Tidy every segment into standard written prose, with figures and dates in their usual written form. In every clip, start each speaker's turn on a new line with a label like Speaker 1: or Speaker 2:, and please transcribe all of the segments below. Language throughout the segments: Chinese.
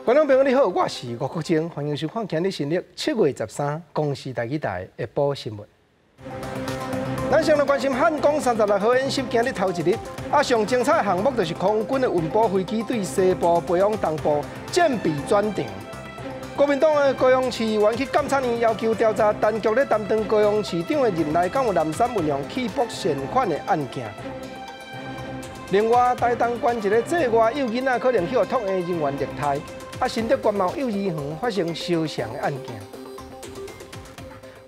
Speaker 1: 观众朋友你好，我是吴国正，欢迎收看今日新历7月13公视台语台下晡新闻。咱先来关心汉光36号演习今日头一日，上精彩的项目就是空军的运补飞机对西部培养东部战备转场。国民党的高雄市议员去监察院要求调查当局咧担当高雄市长的任内，敢有南山运用起搏现款的案件。另外，台东关一个祭外幼囡仔可能去互托运人员虐待，新竹关茂幼儿园发生烧伤的案件。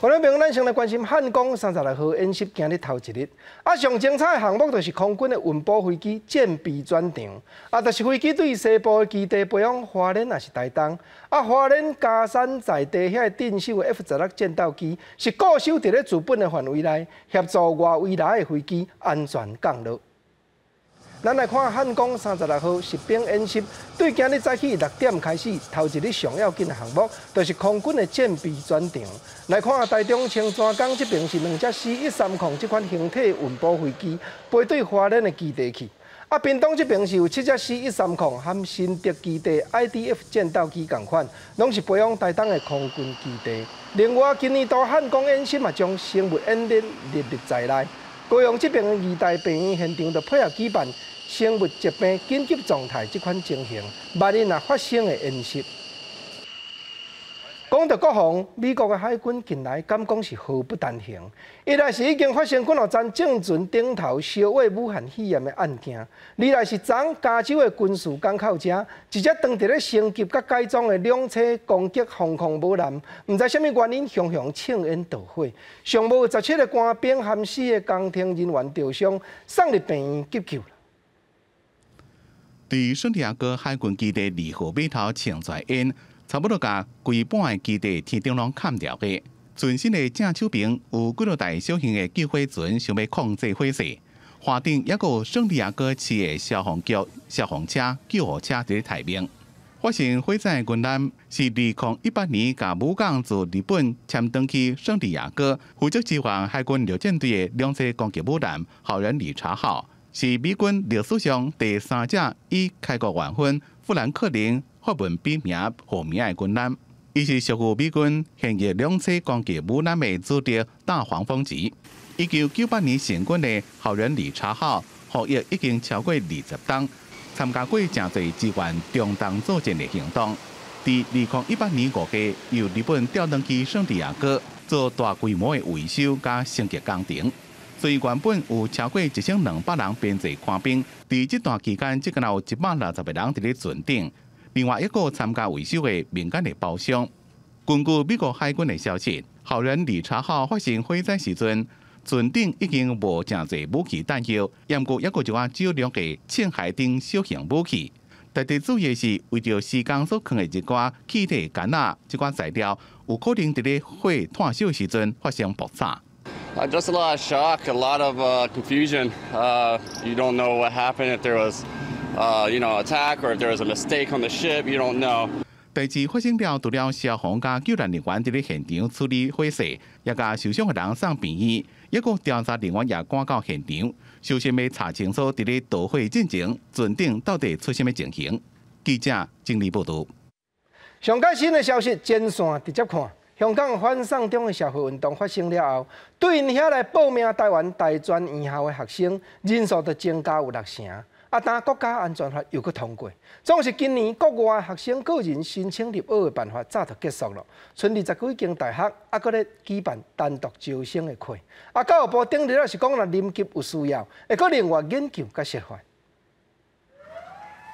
Speaker 1: 观众朋友，咱先来关心汉光36号演习今日头一日，上精彩的项目就是空军的运补飞机战备转场，就是飞机对西部的基地培养花莲也是台东，花莲嘉山在地遐镇守的 F-16战斗机是固守伫咧自本的范围内，协助外围来的飞机安全降落。咱来看汉光36号实兵演习，对今日早起6点开始，头一日上要紧的项目，就是空军的战备转场。来看台中青山港这边是2架 C-130这款形体运补飞机，飞对花莲的基地去。屏东这边是有7架 C-130和新竹基地 IDF 战斗机同款，拢是培养台东的空军基地。另外，今年度汉光演习嘛，将生物演练列入在内。高雄这边的二大病院现场就配合举办生物疾病紧急状态这款情形，万一若发生的演习。讲到国防，美国的海军近来敢讲是毫不单行。一来是已经发生军陆战正船顶头烧毁武汉肺炎的案件；二来是昨加州的军事港口遮，一只当伫咧升级甲改装的两车攻击航空母舰，唔知什么原因，熊熊呛烟导火，上无17个官兵和4个工程人员受伤，送入病院急救。
Speaker 2: 伫圣地亚哥海军基地2号码头请在烟。差不多甲规半个基地天顶拢砍掉个，船身的正手边有几多台小型的救火船，想要控制火势。华顶也有圣地亚哥市的消防局、消防车、救护车伫咧台面。发生火灾的军舰是2018年甲武港自日本迁登去圣地亚哥，负责支援海军陆战队的两栖攻击母舰“好人理查号”，是美军历史上第3架以开国元勋富兰克林发文笔名获名的军舰，伊是属于美军现役两栖攻击母舰的主力大黄蜂级。1998年成军的好人理查号服役已经超过20吨，参加过真侪支援中东作战的行动。伫2018年5月，由日本调登去圣地亚哥做大规模的维修甲升级工程。所以原本有超过1200人编制官兵，伫这段期间，只敢有160个人伫咧船顶。另外一个参加维修的民间的包厢。根据美国海军的消息，好人理查号发生火灾时阵，船顶已经无真侪武器弹药，也过一个少量的轻海丁小型武器。特别注意的是，为着施工所藏的一寡气体干啊，这款材料有可能伫咧火炭烧时阵发生爆炸。
Speaker 3: Just a lot of shock, a lot of confusion. You don't know what happened, if there was, attack or if there was a mistake on the ship. You don't know.
Speaker 2: 代志发生了，除了消防甲救援人员伫咧现场处理火势，也甲受伤的人送病院，一个调查人员也赶到现场，小心要查清楚伫咧导火进程船顶到底出什么情形。记者整理报道。
Speaker 1: 上最新的消息，前线直接看。香港反送中的社会运动发生了后，对因遐来报名台湾大专院校的学生人数就增加有6成。但国家安全法又搁通过，总是今年国外学生个人申请入学的办法早就结束了，剩20几间大学搁咧举办单独招生的课。教育部顶日是讲，若临急有需要，会搁另外研究甲设法。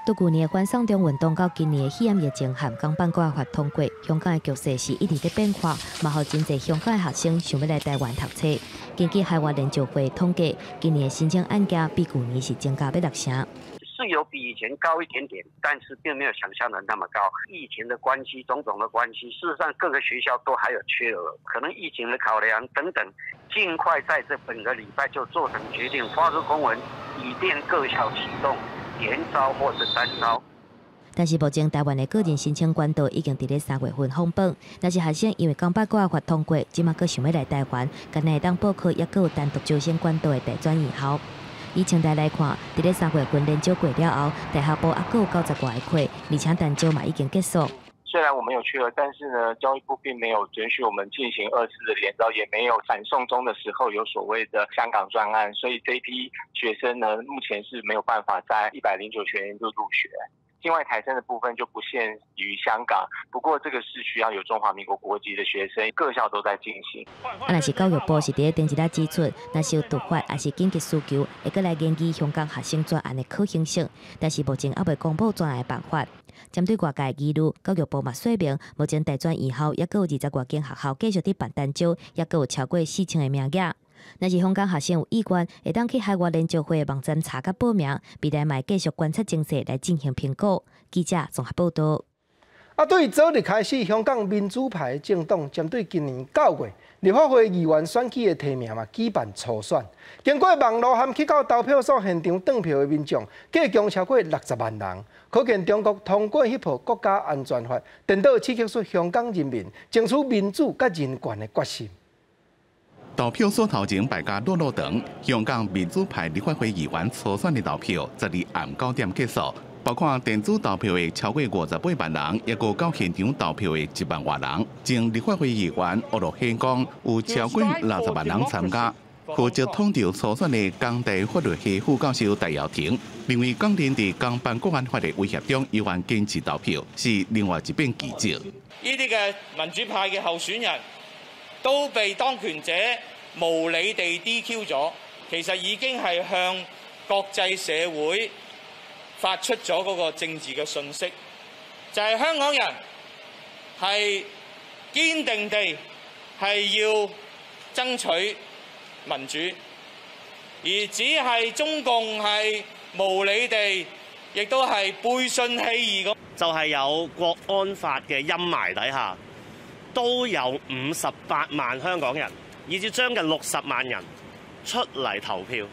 Speaker 4: 在去年的反送中运动到今年的肺炎疫情和港版国安法通过，香港的局势是一直在变化，嘛，互真侪香港的学生想要来台湾读册。根据海外研究会统计，今年的申请案件比去年是增加了6成。
Speaker 5: 是有比以前高一点点，但是并没有想象的那么高。疫情的关系，种种的关系，事实上各个学校都还有缺额，可能疫情的考量等等，尽快在这本个礼拜就做成决定，发出公文，以便各校启动联招或是单招。
Speaker 4: 但是目前台湾的个人申请管道已经伫咧3月份封榜，但是学生因为港版国安法通过，即马佫想要来台湾，敢若会当报考，也佫有单独招生管道的大专院校。以清代来看，伫咧3月份连招过了后，大学部还有90多个课，而且单招嘛已经结束。
Speaker 6: 虽然我们有缺额，但是呢，教育部并没有准许我们进行2次的联招，也没有反送中的时候有所谓的香港专案，所以这一批学生呢，目前是没有办法在109学年度入学。境外台生的部分就不限于香港，不过这个是需要有中华民国国籍的学生，各校都在进行。
Speaker 4: 若是教育部是伫电视台指出，若是有突发还是紧急需求，会过来研究香港学生专案的可行性，但是目前还未公布专案的办法。针对外界议论，教育部嘛说明，目前大专以后，也有20多间学校继续伫办单招，也有超过4000个名额。若是香港学生有意愿，会当去海外联招会网站查甲报名，未来嘛继续观察情势来进行评估。记者综合报道。
Speaker 1: 对昨日开始，香港民主派政党针对今年9月立法会议员选举的提名举办初选，经过网络和去到投票所现场登票的民众，计共超过60万人，可见中国通过迄部国家安全法，颠倒刺激出香港人民争取民主甲人权的决心。
Speaker 2: 投票所头前排甲落长，香港民主派立法会议员初选的投票，昨日暗9点结束。包括电子投票的超过58万人，也有到现场投票的1万多人。前立法会议员吴乐兴讲，有超过60万人参加。负责统筹初选的港大法律系副教授戴耀廷认为，港人在港办国安法的威胁中，依然坚持投票，是另外一遍奇蹟。
Speaker 7: 呢啲嘅民主派嘅候選人都被當權者無理地 DQ 咗，其實已經係向國際社會發出咗嗰個政治嘅訊息，就係香港人係堅定地係要爭取民主，而只係中共係無理地，亦都係背信棄義咁。
Speaker 8: 就係有國安法嘅陰霾底下，都有58萬香港人，以至將近60萬人出嚟投票。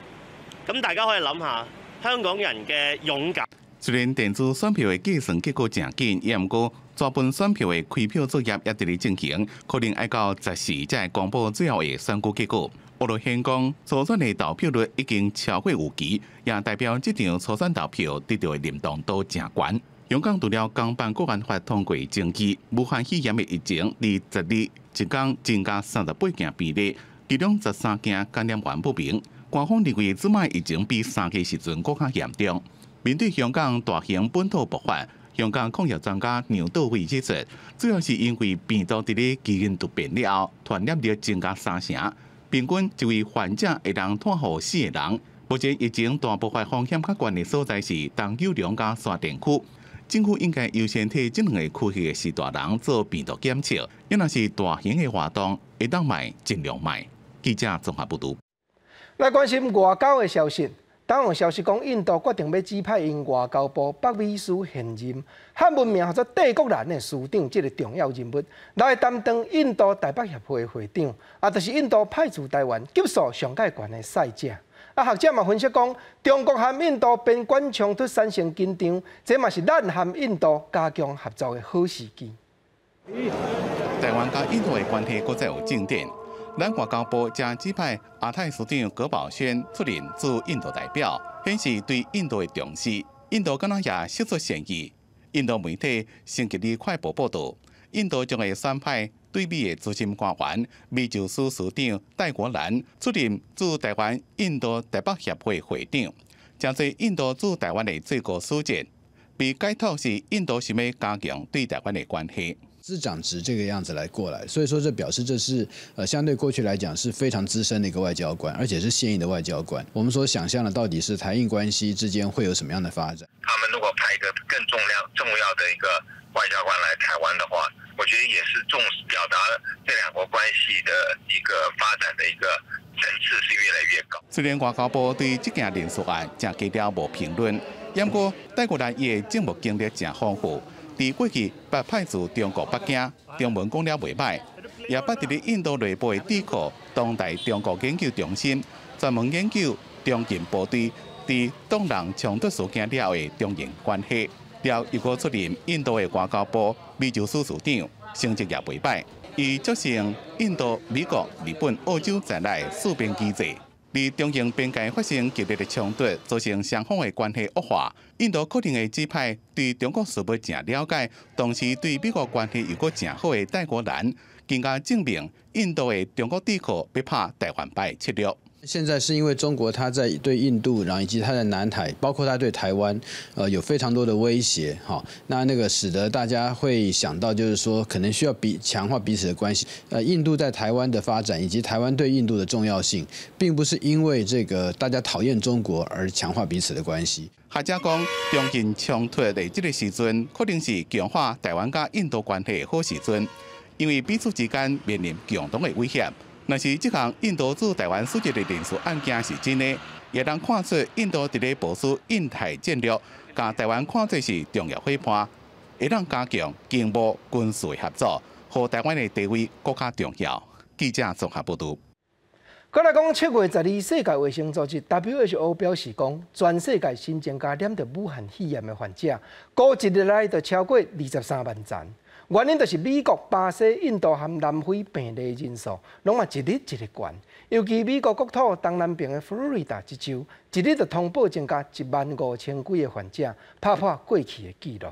Speaker 8: 咁大家可以諗下。香港人嘅勇敢。
Speaker 2: 雖然電子選票的計算結果正緊，也毋過全盤選票的開票作業也佇咧進行，可能要到10時才會公布最後的選舉結果。吳樂興講，初選的投票率已經超過預期，也代表這場初選投票得到的認同度正高。香港除了港版國安法通過爭議，武漢肺炎的疫情佇昨日一天增加38件病例，其中13件感染源不明。官方認為，此擺疫情比3個時陣更加嚴重。面對香港大型本土爆發，香港抗疫專家牛道偉指出，主要是因為病毒佇咧基因突變了後，傳染力增加3成，平均一位患者會當傳予4個人。目前疫情大爆發風險較懸的所在是東九龍甲沙田區，政府應該優先替這兩個區域的士大人做病毒檢測，因若是大型的活動，會當賣盡量賣。記者綜合報道。
Speaker 1: 來關心外交的消息，當有消息講，印度決定要指派因外交部北美司現任漢文明或者帝國蘭的司長這個重要人物來擔當印度台北協會會長，就是印度派駐台灣級數上界懸的使者。學者嘛分析講，中國和印度邊關衝突產生緊張，這嘛是咱和印度加強合作的好時機。
Speaker 2: 台灣甲印度的關係閣再有進展。咱外交部將指派亞太司長葛寶軒出任駐印度代表，顯示對印度的重視。印度敢若也釋出善意。印度媒體星期二快報報道，印度將會選派對美的資深官員美洲司司長戴國蘭出任駐台灣印度台北協會會長，將是印度駐台灣的最高書記。被解讀是印度想要加強對台灣的關係。
Speaker 9: 司長職這個樣子來過來，所以說這表示這是相對過去來講是非常資深的一個外交官，而且是現役的外交官。我們所想象的到底是台印關係之間會有什麼樣的發展？
Speaker 10: 他們如果派一個更重要的一個外交官來台灣的話，我覺得也是表達這兩國關係的一個發展的一個層次是越來越高。
Speaker 2: 雖然外交部對這件連署案正低調無評論，不過戴國蘭也政務經歷正豐富。在過去，捌派駐中國北京，中文講了袂歹，也捌佇咧印度內部的智庫當代中國研究中心，專門研究中印部隊在東南衝突事件了後的中印關係。了又閣出任印度的外交部美洲司司長，成績也袂歹。伊組成印度、美國、日本、澳洲在內4邊機制。离中印边界发生激烈的冲突，造成双方的关系恶化。印度可能会指派对中国事务正了解，同时对美国关系又搁正好的戴国男，更加证明印度的中国抵抗不怕台湾牌策略。
Speaker 9: 现在是因为中国它在对印度，然后以及它在南海，包括它对台湾，有非常多的威胁，哈，那个使得大家会想到，就是说可能需要强化彼此的关系。印度在台湾的发展，以及台湾对印度的重要性，并不是因为这个大家讨厌中国而强化彼此的关系。
Speaker 2: 学者讲，中印冲突的这个时阵，可能是强化台湾甲印度关系的好时阵，因为彼此之间面临共同的威胁。若是这项印度驻台湾使节的人事案件是真的，也能看出印度伫咧部署印太战略，将台湾看作是重要伙伴，会让加强经贸、军事合作，和台湾的地位更加重要。记者综合报道。
Speaker 1: 再来讲，7月12日，世界卫生组织 WHO 表示讲，全世界新增加染着武汉肺炎的患者，过一日来就超过23万人。原因就是美国、巴西、印度和南非病例人数，拢嘛一日一日悬。尤其美国国土东南边的佛罗里达一州，一日就通报增加15000几个患者，打破过去的纪录。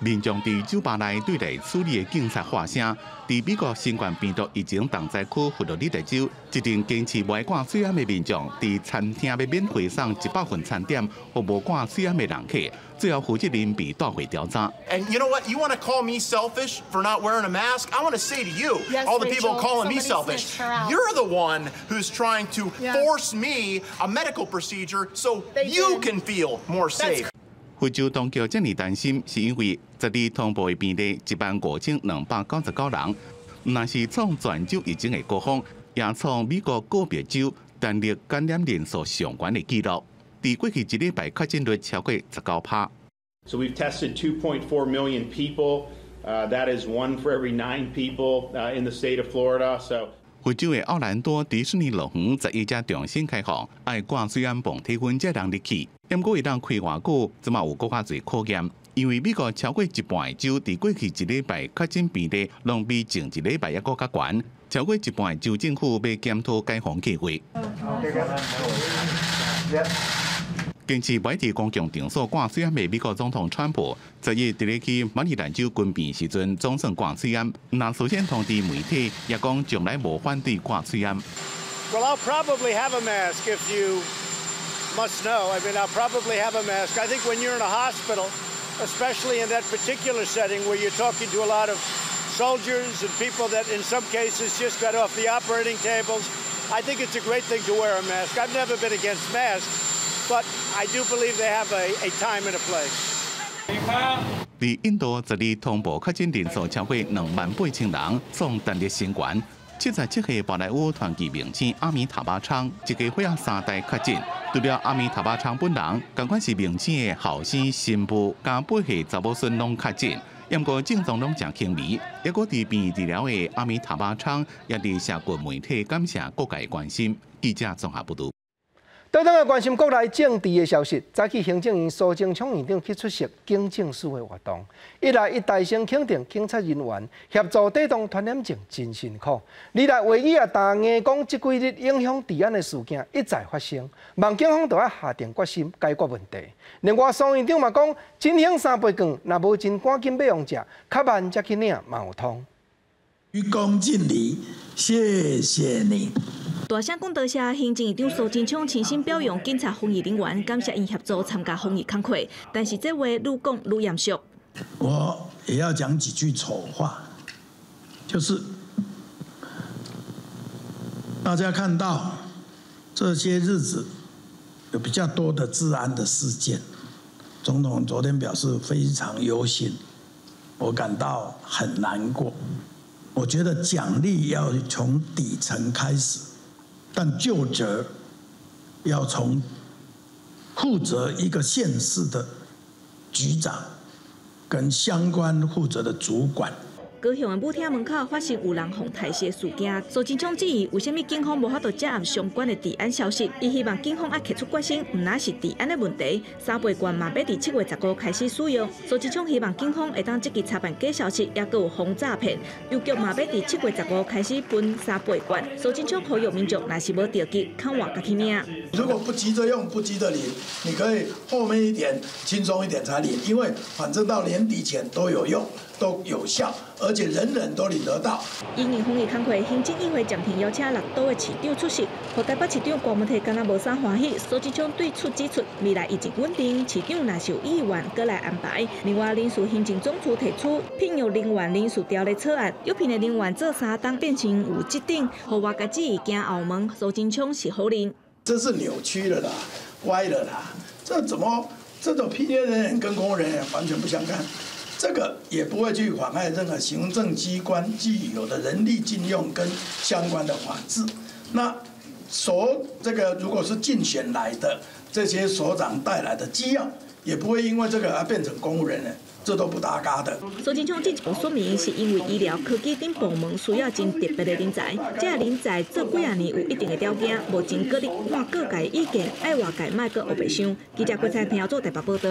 Speaker 2: 民众伫酒吧内对待处理的警察发声，伫美国新冠病毒疫情重灾区佛罗里达州，一阵坚持无爱挂水烟的民众，伫餐厅要免费送100份餐点，互无挂水烟的人客，最后负责人被带回调查。
Speaker 11: And you know what? You want to call me selfish for not wearing a mask? I want to say to you, all the people calling me selfish, you're the one who's trying to force me a medical procedure so you can feel more safe.
Speaker 2: 非洲当局这么担心，是因为12通报的病例15299人，那是创全州疫情的高峰，也创美国个别州单日感染人数上悬的纪录。伫过去一礼拜确诊率超过19%。
Speaker 12: So we've tested 2.4 million people. That is 1 for every 9 people in the state of Florida. So.
Speaker 2: 非洲的奥兰多迪士尼乐园11才重新开放，爱挂水烟泵体温才能入去。不过，会当开偌久，即嘛有更加侪考验。因为美国超过一半的州伫过去一礼拜确诊病例，拢比前一礼拜还搁较悬。超过一半的州政府要检讨解封计划。坚持袂伫公共场所挂水烟的美国总统川普，10日伫咧去马里兰州军变时阵，总算挂水烟。那首先通知媒体，也讲从来无反对挂水烟。
Speaker 13: Well, I'll probably have a mask if you must know. I mean, I'll probably have a mask. I think when you're in a hospital, especially in that particular setting where you're talking to a lot of soldiers and people that in some cases just got off the operating tables, I think it's a great thing to wear a mask. I've never been against masks. But I do believe they have a time and a place.
Speaker 2: 伫印度10日通报确诊人数超过28000人，创单日新高。77岁宝莱坞传奇明星阿米塔巴昌，一家伙3代确诊。除了阿米塔巴昌本人，同款是明星的后生、新妇、加8岁查某孙拢确诊。不过症状拢真轻微，也搁伫病院治疗的阿米塔巴昌，也伫社群媒体感谢各界关心。记者综合报道。
Speaker 1: 倒转来关心国内政治的消息，早起行政院苏贞昌院长去出席警政署的活动，一来一大声肯定警察人员协助抵挡传染症真辛苦；二来唯一大硬讲这几日影响治安的事件一再发生，望警方就要下定决心解决问题。另外，苏院长嘛讲，真兴3杯羹，若无真赶紧买用食，较慢才去领嘛有通。
Speaker 14: 鞠躬尽礼，谢谢你。
Speaker 15: 大声讲多谢，行政院长苏贞昌亲身表扬警察防疫人员，感谢因协助参加防疫工作。但是这话愈讲愈严肃。
Speaker 14: 我也要讲几句丑话，就是大家看到这些日子有比较多的治安的事件，总统昨天表示非常忧心，我感到很难过。我觉得奖励要从底层开始。但究责要从负责一个县市的局长跟相关负责的主管。
Speaker 15: 高雄的舞厅门口发生有人碰台的事件，苏贞昌质疑为什么警方无法度接案相关的治安消息，伊希望警方要摕出决心，唔那是治安的问题。三倍券嘛要伫7月15开始使用，苏贞昌希望警方会当积极查办假消息，也佮有防诈骗。邮局嘛要伫7月15开始分3倍券。苏贞昌呼吁民众若是无着急，看我家己命。
Speaker 14: 如果不急着用，不急着领，你可以后面一点轻松一点才领，因为反正到年底前都有用，都有效，而且人人都领得到。
Speaker 15: 因应防疫工作，行政议会暂停邀请6都的市长出席，和台北市长郭文泰敢若无啥欢喜。苏贞昌对出指出，未来疫情稳定，市长若是有意愿，搁来安排。另外，临时行政总处提出聘用人员临时条例草案，约聘的人员做3档变成有指定，和外界质疑行后门。苏贞昌是好人，
Speaker 14: 这是扭曲了啦，歪了啦，这怎么？这种批阅人员跟公务人员完全不相干，这个也不会去妨碍任何行政机关既有的人力禁用跟相关的法制。那这个如果是竞选来的这些所长带来的机要，也不会因为这个而变成公务人员。这都不搭嘎的。
Speaker 15: 苏贞昌进一步说明，是因为医疗科技等部门需要真特别的人才，这人才做几啊年有一定的条件，无真各力看各界意见，爱外界莫搁黑白想。记者郭灿平做台北报道。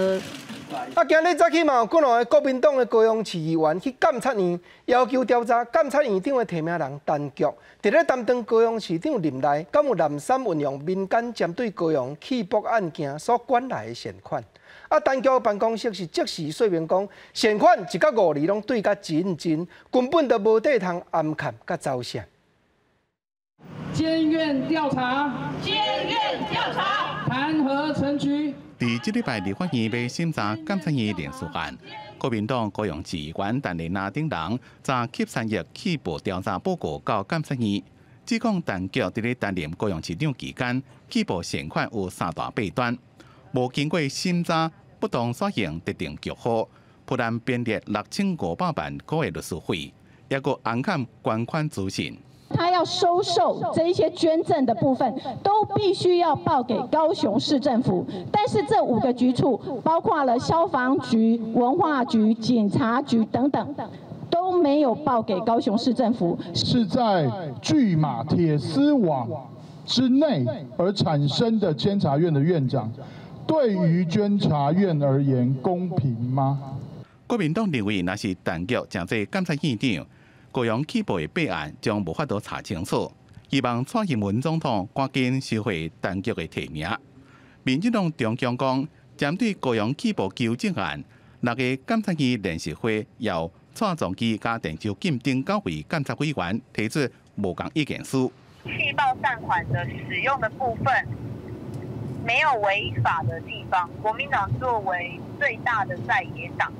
Speaker 1: 今日早起嘛，有几两个国民党的高雄市议员去监察院，要求调查监察院长的提名人陈菊，伫咧担当高雄市长任内，敢有滥散运用民间针对高雄弃博案件所管来的善款。陈菊办公室是即时说明讲，善款1到5厘拢对甲真，根本就无地通暗砍甲走线。
Speaker 16: 监院调查，弹劾陈菊。
Speaker 2: 伫即礼拜立法院要审查监察院连续案，国民党高雄市议员陈丽娜等人昨吸3亿起步调查报告到监察院，指控陈菊伫咧担任高雄市长期间，起步善款有3大弊端，无经过审查，不当索性特定局号，不但编列6500万个月律师费，也个暗砍捐款资讯。
Speaker 17: 他要收受这一些捐赠的部分，都必须要报给高雄市政府。但是这5个局处，包括了消防局、文化局、警察局等等，都没有报给高雄市政府。
Speaker 18: 是在拒马铁丝网之内而产生的监察院的院长，对于监察院而言公平吗？
Speaker 2: 国民党认为，若是陈菊正做监察院长，高雄起步的弊案将无法度查清楚，希望蔡英文总统赶紧收回陈菊的提名。民进党中将讲，针对高雄起步纠正案，6个监察院联席会由蔡总基加陈秋金等9位监察委员提出无共意见书。
Speaker 19: 气爆善款的使用的部分没有违法的地方，国民党作为最大的在野党。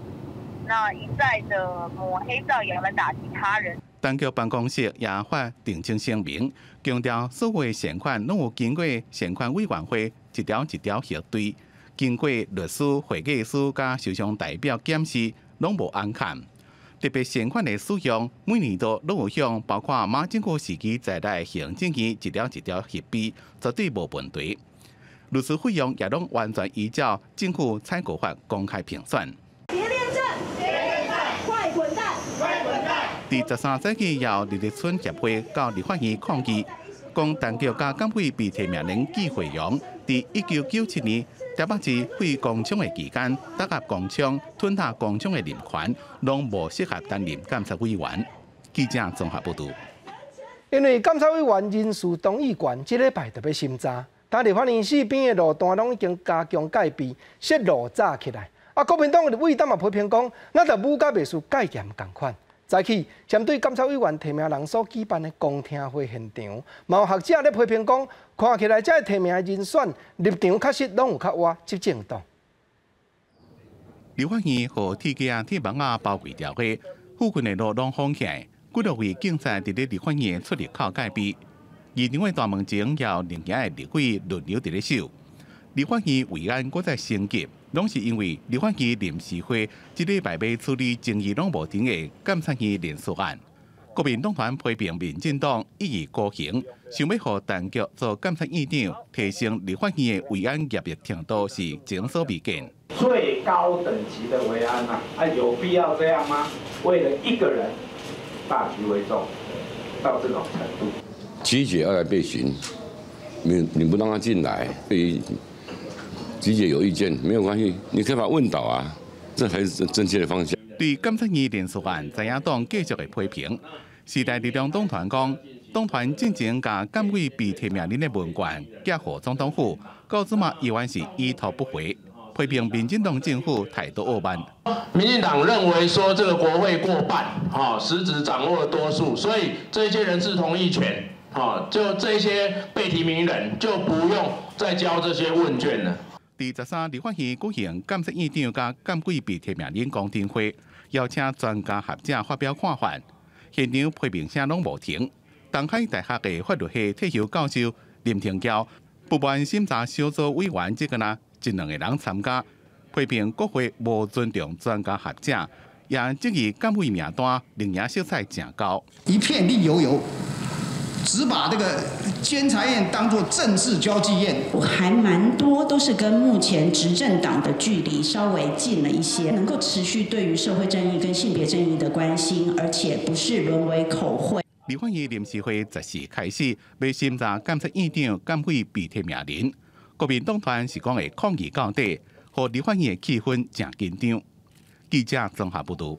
Speaker 19: 那一再的抹黑造谣来打击他人。
Speaker 2: 陈菊办公室也发澄清声明，强调所有善款拢有经过善款委员会一条一条核对，经过律师、会计师加受伤代表检视，拢无暗砍。特别善款的使用，每年都拢有向包括马政府时期在内行政院一条一条核比，绝对无问题。律师费用也拢完全依照政府采购法公开评选。第13世纪由李立春协会到立法院抗议，讲陈菊甲监委被提名人纪惠荣，伫1997年台北市废工厂的期间，打压工厂、吞下工厂的人权，拢无适合担任监察委员。记者综合报道。
Speaker 1: 因为监察委员人事动议权，这礼拜特别审查，但立法院4边的路段拢已经加强戒备，设路早起来。国民党的委员嘛批评讲，那就武甲秘书戒严同款。早起，针对监察委员提名人所举办的公听会现场，嘛有学者咧批评讲，看起来这提名的人选立场确实拢有较歪执政党。
Speaker 2: 立法院和铁架铁网啊包围条约，附近的路拢封起来，几多位警察伫咧立法院出入口戒备。议场的大门前要另行的立委轮流伫咧守。立法院维安搁再升级。拢是因为立法院临时会即礼拜要处理争议拢无停的监察院连续案，国民党团批评民进党一意孤行，想要互陈菊做监察院长，提升立法院的维安业务程度是前所未见。
Speaker 20: 最高等级的维安有必要这样吗？为了一个人大局为重，到这种程度。
Speaker 21: 集结要来备询，你不让他进来，对于集结有意见没有关系，你可以把他问倒啊，这才是正确的方向。
Speaker 2: 对监察院连署案，在野党继续的批评。时代力量党团讲，党团进前甲监委被提名人的文件寄予总统府，告知嘛议员是已读不回，批评民进党政府态度傲慢。
Speaker 22: 民进党认为说这个国会过半，实质掌握了多数，所以这些人事同意权，就这些被提名人就不用再交这些问卷了。
Speaker 2: 第13立法院举行监察院长甲监委被提名人公听会，邀请专家学者发表看法。现场批评声拢无停。东海大学的法律系退休教授林廷娇、部门审查小组委员这个呢，这2个人参加，批评国会无尊重专家学者，也质疑监委名单另眼色彩真高，
Speaker 23: 一片绿油油。只把这个监察院当作政治交际院，
Speaker 24: 还蛮多都是跟目前执政党的距离稍微近了一些，能够持续对于社会正义跟性别正义的关心，而且不是沦为口惠。
Speaker 2: 立法院临时会10时开始，要审查监察院长、监委被提名人。国民党团是讲会抗议到底，和立法院的气氛真紧张。记者综合报道。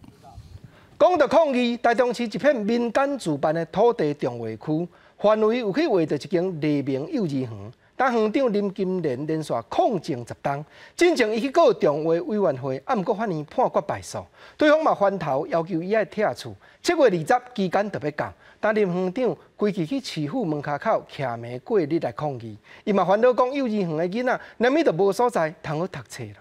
Speaker 1: 讲到抗议，台中市一片民间主办的土地重划区，范围有去划到一间黎明幼儿园，但园长林金莲连续抗争10天，进前伊去告重划委员会，毋过法院判决败诉，对方嘛翻头要求伊爱拆厝。7月20期间特别到，但林园长规气去市府门口徛暝过日来抗议，伊嘛烦恼讲幼儿园的囡仔，难免就无所在通好读册了。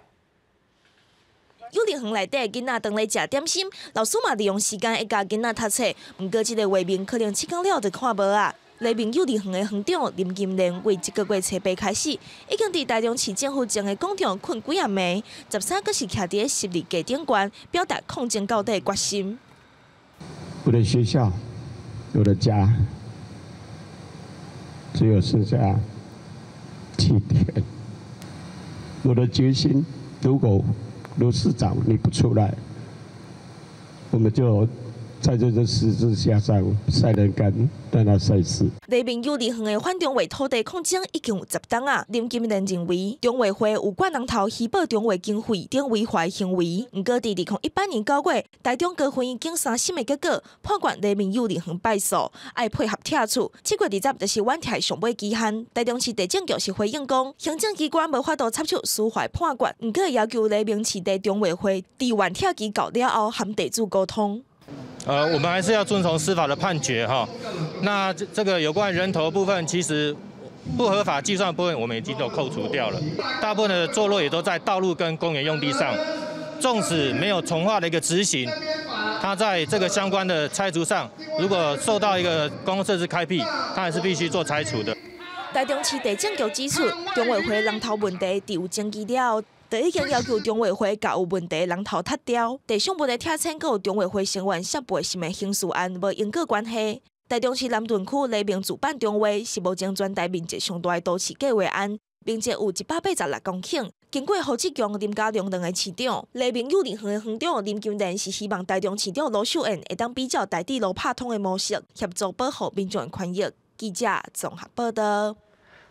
Speaker 25: 幼儿园内底囡仔当来食点心，老师嘛利用时间会教囡仔读册。不过这个画面可能7天了就看无啊。黎明幼儿园的园长林金莲为这个月初8开始，已经伫台中市政府前的广场困几暗暝，13个是徛伫10字架顶悬，表达抗争到底的决心。
Speaker 26: 我的学校，我的家，只有剩下7天。我的决心，如果卢市长你不出来，我们就在这个十字架上晒人干，让他晒死。
Speaker 25: 黎明幼儿园的反中划土地抗争已经有10天啊。林金莲认为，中划会有管人头虚报中划经费等违法行为。不过，伫2018年9月，台中高分经3审的结果，判决黎明幼儿园败诉，爱配合拆厝。7月20就是婉退上尾期限。台中市地政局是回应讲，行政机关无法度插手司法判决，不过要求黎明市地中划会伫婉退期到了后，和地主沟通。
Speaker 27: 我们还是要遵从司法的判决哈。那这个有关人头的部分，其实不合法计算的部分，我们已经都扣除掉了。大部分的坐落也都在道路跟公园用地上，纵使没有从化的一个执行，它在这个相关的拆除上，如果受到一个公共设施开辟，它还是必须做拆除的。
Speaker 25: 台中市地政局指出，中划会人头问题伫有证据了。就已经要求中划会甲有问题的人头踢掉。地上物的拆迁，佮有中划会成员涉背什么刑事案无因果关系。台中市南屯区黎明主办中划是目前全台面积上大的都市计划案，并且有186公顷。经过侯志强、林佳龙2个市长，黎明幼儿园的园长林金莲是希望台中市长罗秀燕会当比较在地路拍通的模式，协助保护民众的权益。记者综合报道。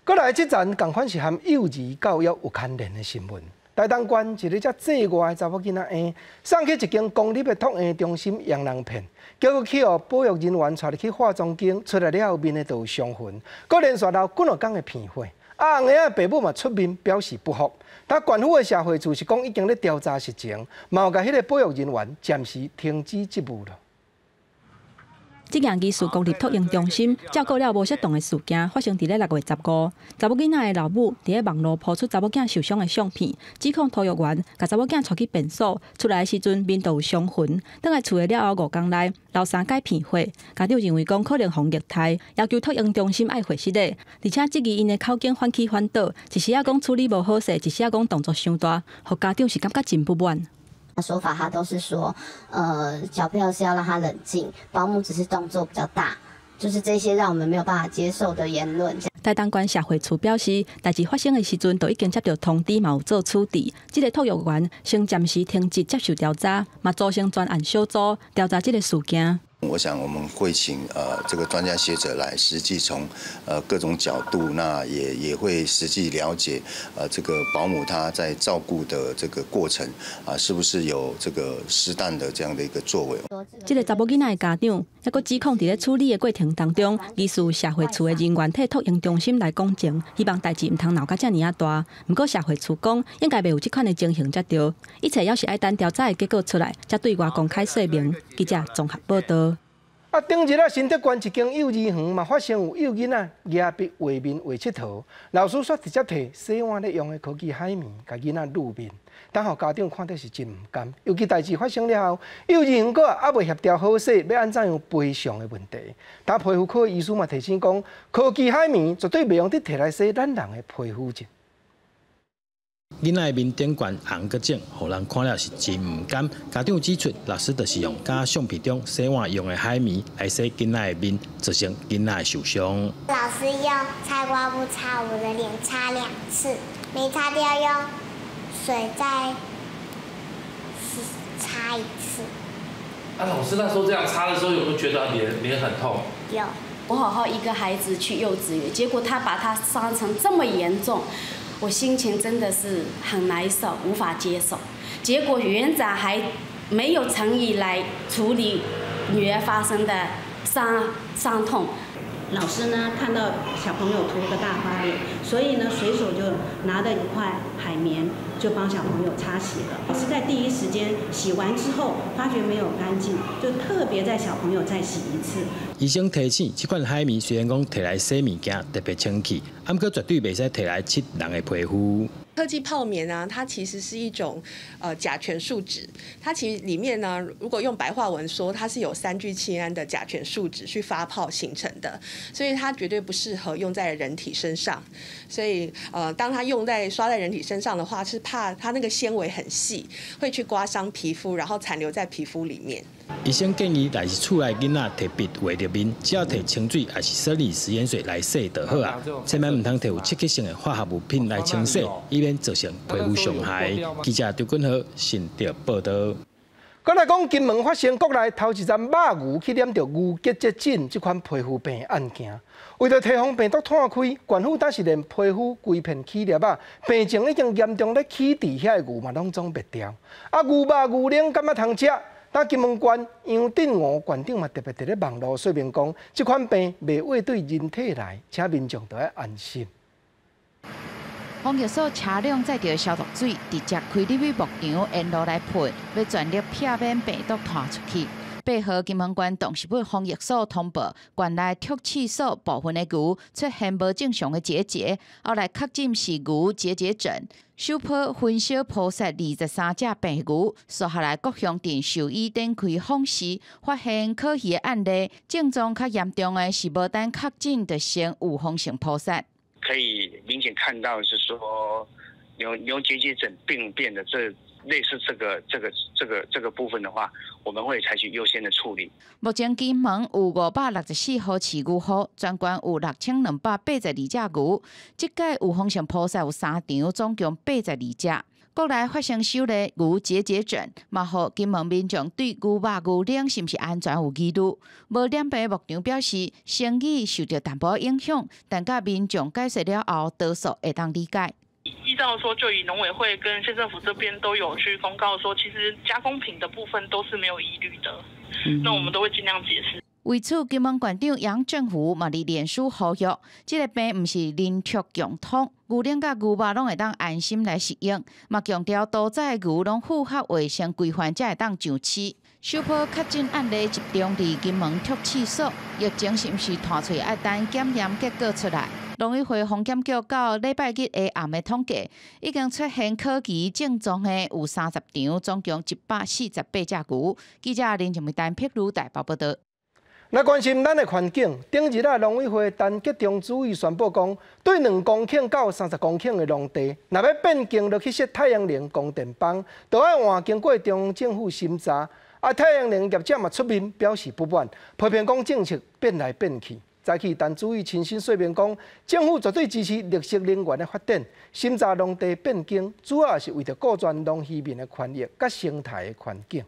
Speaker 1: 过来这站同款是和幼儿教育有牵连的新闻。台东县一个才坐外的查某囡仔婴，送去一间公立的托婴中心让人骗，结果去保育人员带入去化妆间，出来了后面的就有伤痕，佫连续闹几多天的骗货。红个爸母嘛出面表示不服，但县府的社会处是讲已经咧调查实情，嘛有甲迄个保育人员暂时停止职务了。
Speaker 28: 这件疑似公立托婴中心照顾了无适当的事件，发生伫咧6月15。查某囡仔的老母伫咧网络抛出查某囝受伤的相片，指控托育员甲查某囝带去便所，出来的时阵面都有伤痕。等来厝了后5天内，老三改骗货，家长认为讲可能互虐待，要求托婴中心爱回失的，而且质疑因的口径反起反倒，一时啊讲处理无好势，一时啊讲动作伤大，互家长是感觉真不满。
Speaker 29: 说法他都是说，小朋友是要让他冷静，保姆只是动作比较大，就是这些让我们没有办法接受的言论。
Speaker 28: 台东县社会处表示，代志发生的时阵，都已经接到通知，嘛有做处置。这个托育员先暂时停职接受调查，嘛组成专案小组调查这个事件。
Speaker 3: 我想我们会请这个专家学者来实际从各种角度，那也会实际了解这个保姆她在照顾的这个过程是不是有这个适当的这样的一个作为。
Speaker 28: 这个查某囡仔的家长，还佫指控伫咧处理的过程当中，疑似社会处的人员替托婴中心来讲情，希望代志唔通闹到遮尔啊大。不过社会处讲，应该袂有这款的情形才对，一切要是爱等调查的结果出来，才对外公开说明。记者综合报道。
Speaker 1: 顶日新德县一间幼儿园嘛发生有幼囡仔压迫画面画佚佗，老师却直接摕洗碗咧用的科技海绵，甲囡仔露面，等候家长看到是真唔甘。尤其代志发生了后，幼儿园阁还未协调好势，要安怎样赔偿的问题。但皮肤科的医师嘛提醒讲，科技海绵绝对袂用得摕来洗咱人的皮肤症。
Speaker 4: 囡仔的面顶悬红个肿，互人看了是真唔甘。家长指出，老师就是用假相片中洗碗用的海绵来洗囡仔的面，造成囡仔受伤。
Speaker 5: 老师用菜瓜布擦我的脸，擦2次，没擦掉用水再擦1次。
Speaker 6: 老师那时候这样擦的时候，有没有觉得脸很痛？
Speaker 5: 有。
Speaker 7: 我好好一个孩子去幼稚园，结果他把他伤成这么严重。我心情真的是很难受，无法接受。结果园长还没有诚意来处理女儿发生的伤痛。
Speaker 24: 老师呢看到小朋友涂了个大花脸，所以呢随手就拿了一块海绵，就帮小朋友擦洗了。老师在第一时间洗完之后，发觉没有干净，就特别在小朋友再洗1次。
Speaker 4: 医生提醒，这款海绵虽然讲摕来洗物件特别清气，不过绝对袂使摕来擦人的皮肤。
Speaker 8: 科技泡棉啊，它其实是一种甲醛树脂，它其实里面呢，如果用白话文说，它是有3聚氰胺的甲醛树脂去发泡形成的，所以它绝对不适合用在人体身上。所以当它刷在人体身上的话，是怕它那个纤维很细，会去刮伤皮肤，然后残留在皮肤里面。
Speaker 4: 医生建议，若是厝内囡仔摕笔画着面，只要摕清水还是生理食盐水来洗就好啊，千万唔通摕有刺激性的化学物品来清洗，以免造成皮肤伤害。记者刘君豪新竹报道。
Speaker 1: 再来讲，金门发生国内头一站肉牛去染着牛结节疹这款皮肤病案件，为着提防病毒摊开，县府当时连皮肤规片起粒啊，病情已经严重咧起伫遐的牛嘛拢总灭掉，牛肉牛奶敢通食？但金门县杨定吴县长嘛特别伫咧网络说明讲，这款病袂会对人体来，请民众都要安心。
Speaker 9: 防疫所车辆载着消毒水，直接开入去牧场沿路来喷，要全力避免病毒传出去。8号金门县董事会防疫所通报，县内毒气所部分的牛出现无正常的结节，后来确诊是牛结节疹。首波分析捕杀23只病牛，接下来各乡镇兽医展开访视，发现可疑的案例，症状较严重的是无等确诊就先预防性捕杀。
Speaker 10: 可以明显看到是说牛结节疹病变的类似这个部分的话，我们会采取优先的处理。
Speaker 9: 目前金门有564号饲牛户，全县有6282只牛。这届预防性捕杀有3场，总共82只。国内发生首例牛结节疹，嘛互金门民众对牛肉牛奶是毋是安全有疑虑。无染病牧场表示，生意受到淡薄影响，但甲民众解释了后，多数会当理解。
Speaker 11: 依照说，就以农委会跟县政府这边都有去公告说，其实加工品的部分都是没有疑虑的。那我们都会尽量解释。
Speaker 9: 为此，金门县长杨政府嘛伫脸书呼吁，这个病毋是人畜共通，牛奶甲牛肉拢会当安心来食用。嘛强调，多载牛拢符合卫生规范，才会当上市。首波确诊案例集中伫金门毒气所，疫情是毋是传出要等检验结果出来？农委会防检局到礼拜日下暗的统计，已经出现可疑症状的有30场，总共148只牛。记者林静梅单辟如台北报道。
Speaker 1: 来关心咱的环境，顶日农委会陈吉中主委宣布讲，对2公顷到30公顷的农地，若要变更落去设太阳能供电棒，都要换经过中央政府审查。太阳能业者嘛出面表示不满，批评讲政策变来变去。早起陈主委亲身说明讲，政府绝对支持绿色能源的发展，审查农地变更主要是为着顾全农渔民的权益甲生态的环境。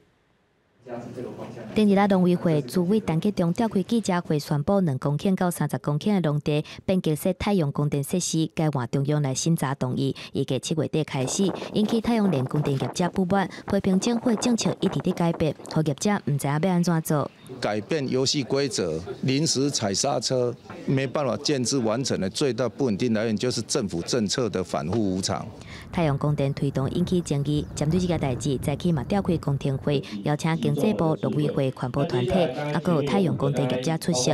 Speaker 12: 顶日啦，农委会主委陈吉中召开记者会，宣布2公顷到30公顷的农地变建设太阳光电设施，该换中央来审查同意，预计7月底开始，引起太阳能供电业者不满，批评政府政策一直在改变，和业者唔知要安怎做。
Speaker 13: 改变游戏规则，临时踩刹车，没办法建制完成的最大不稳定来源就是政府政策的反复无常。
Speaker 12: 太阳光电推动引起争议，针对这个代志，早起嘛召开公听会，邀请经济部、农委会、环保团体，还有太阳光电业者出席。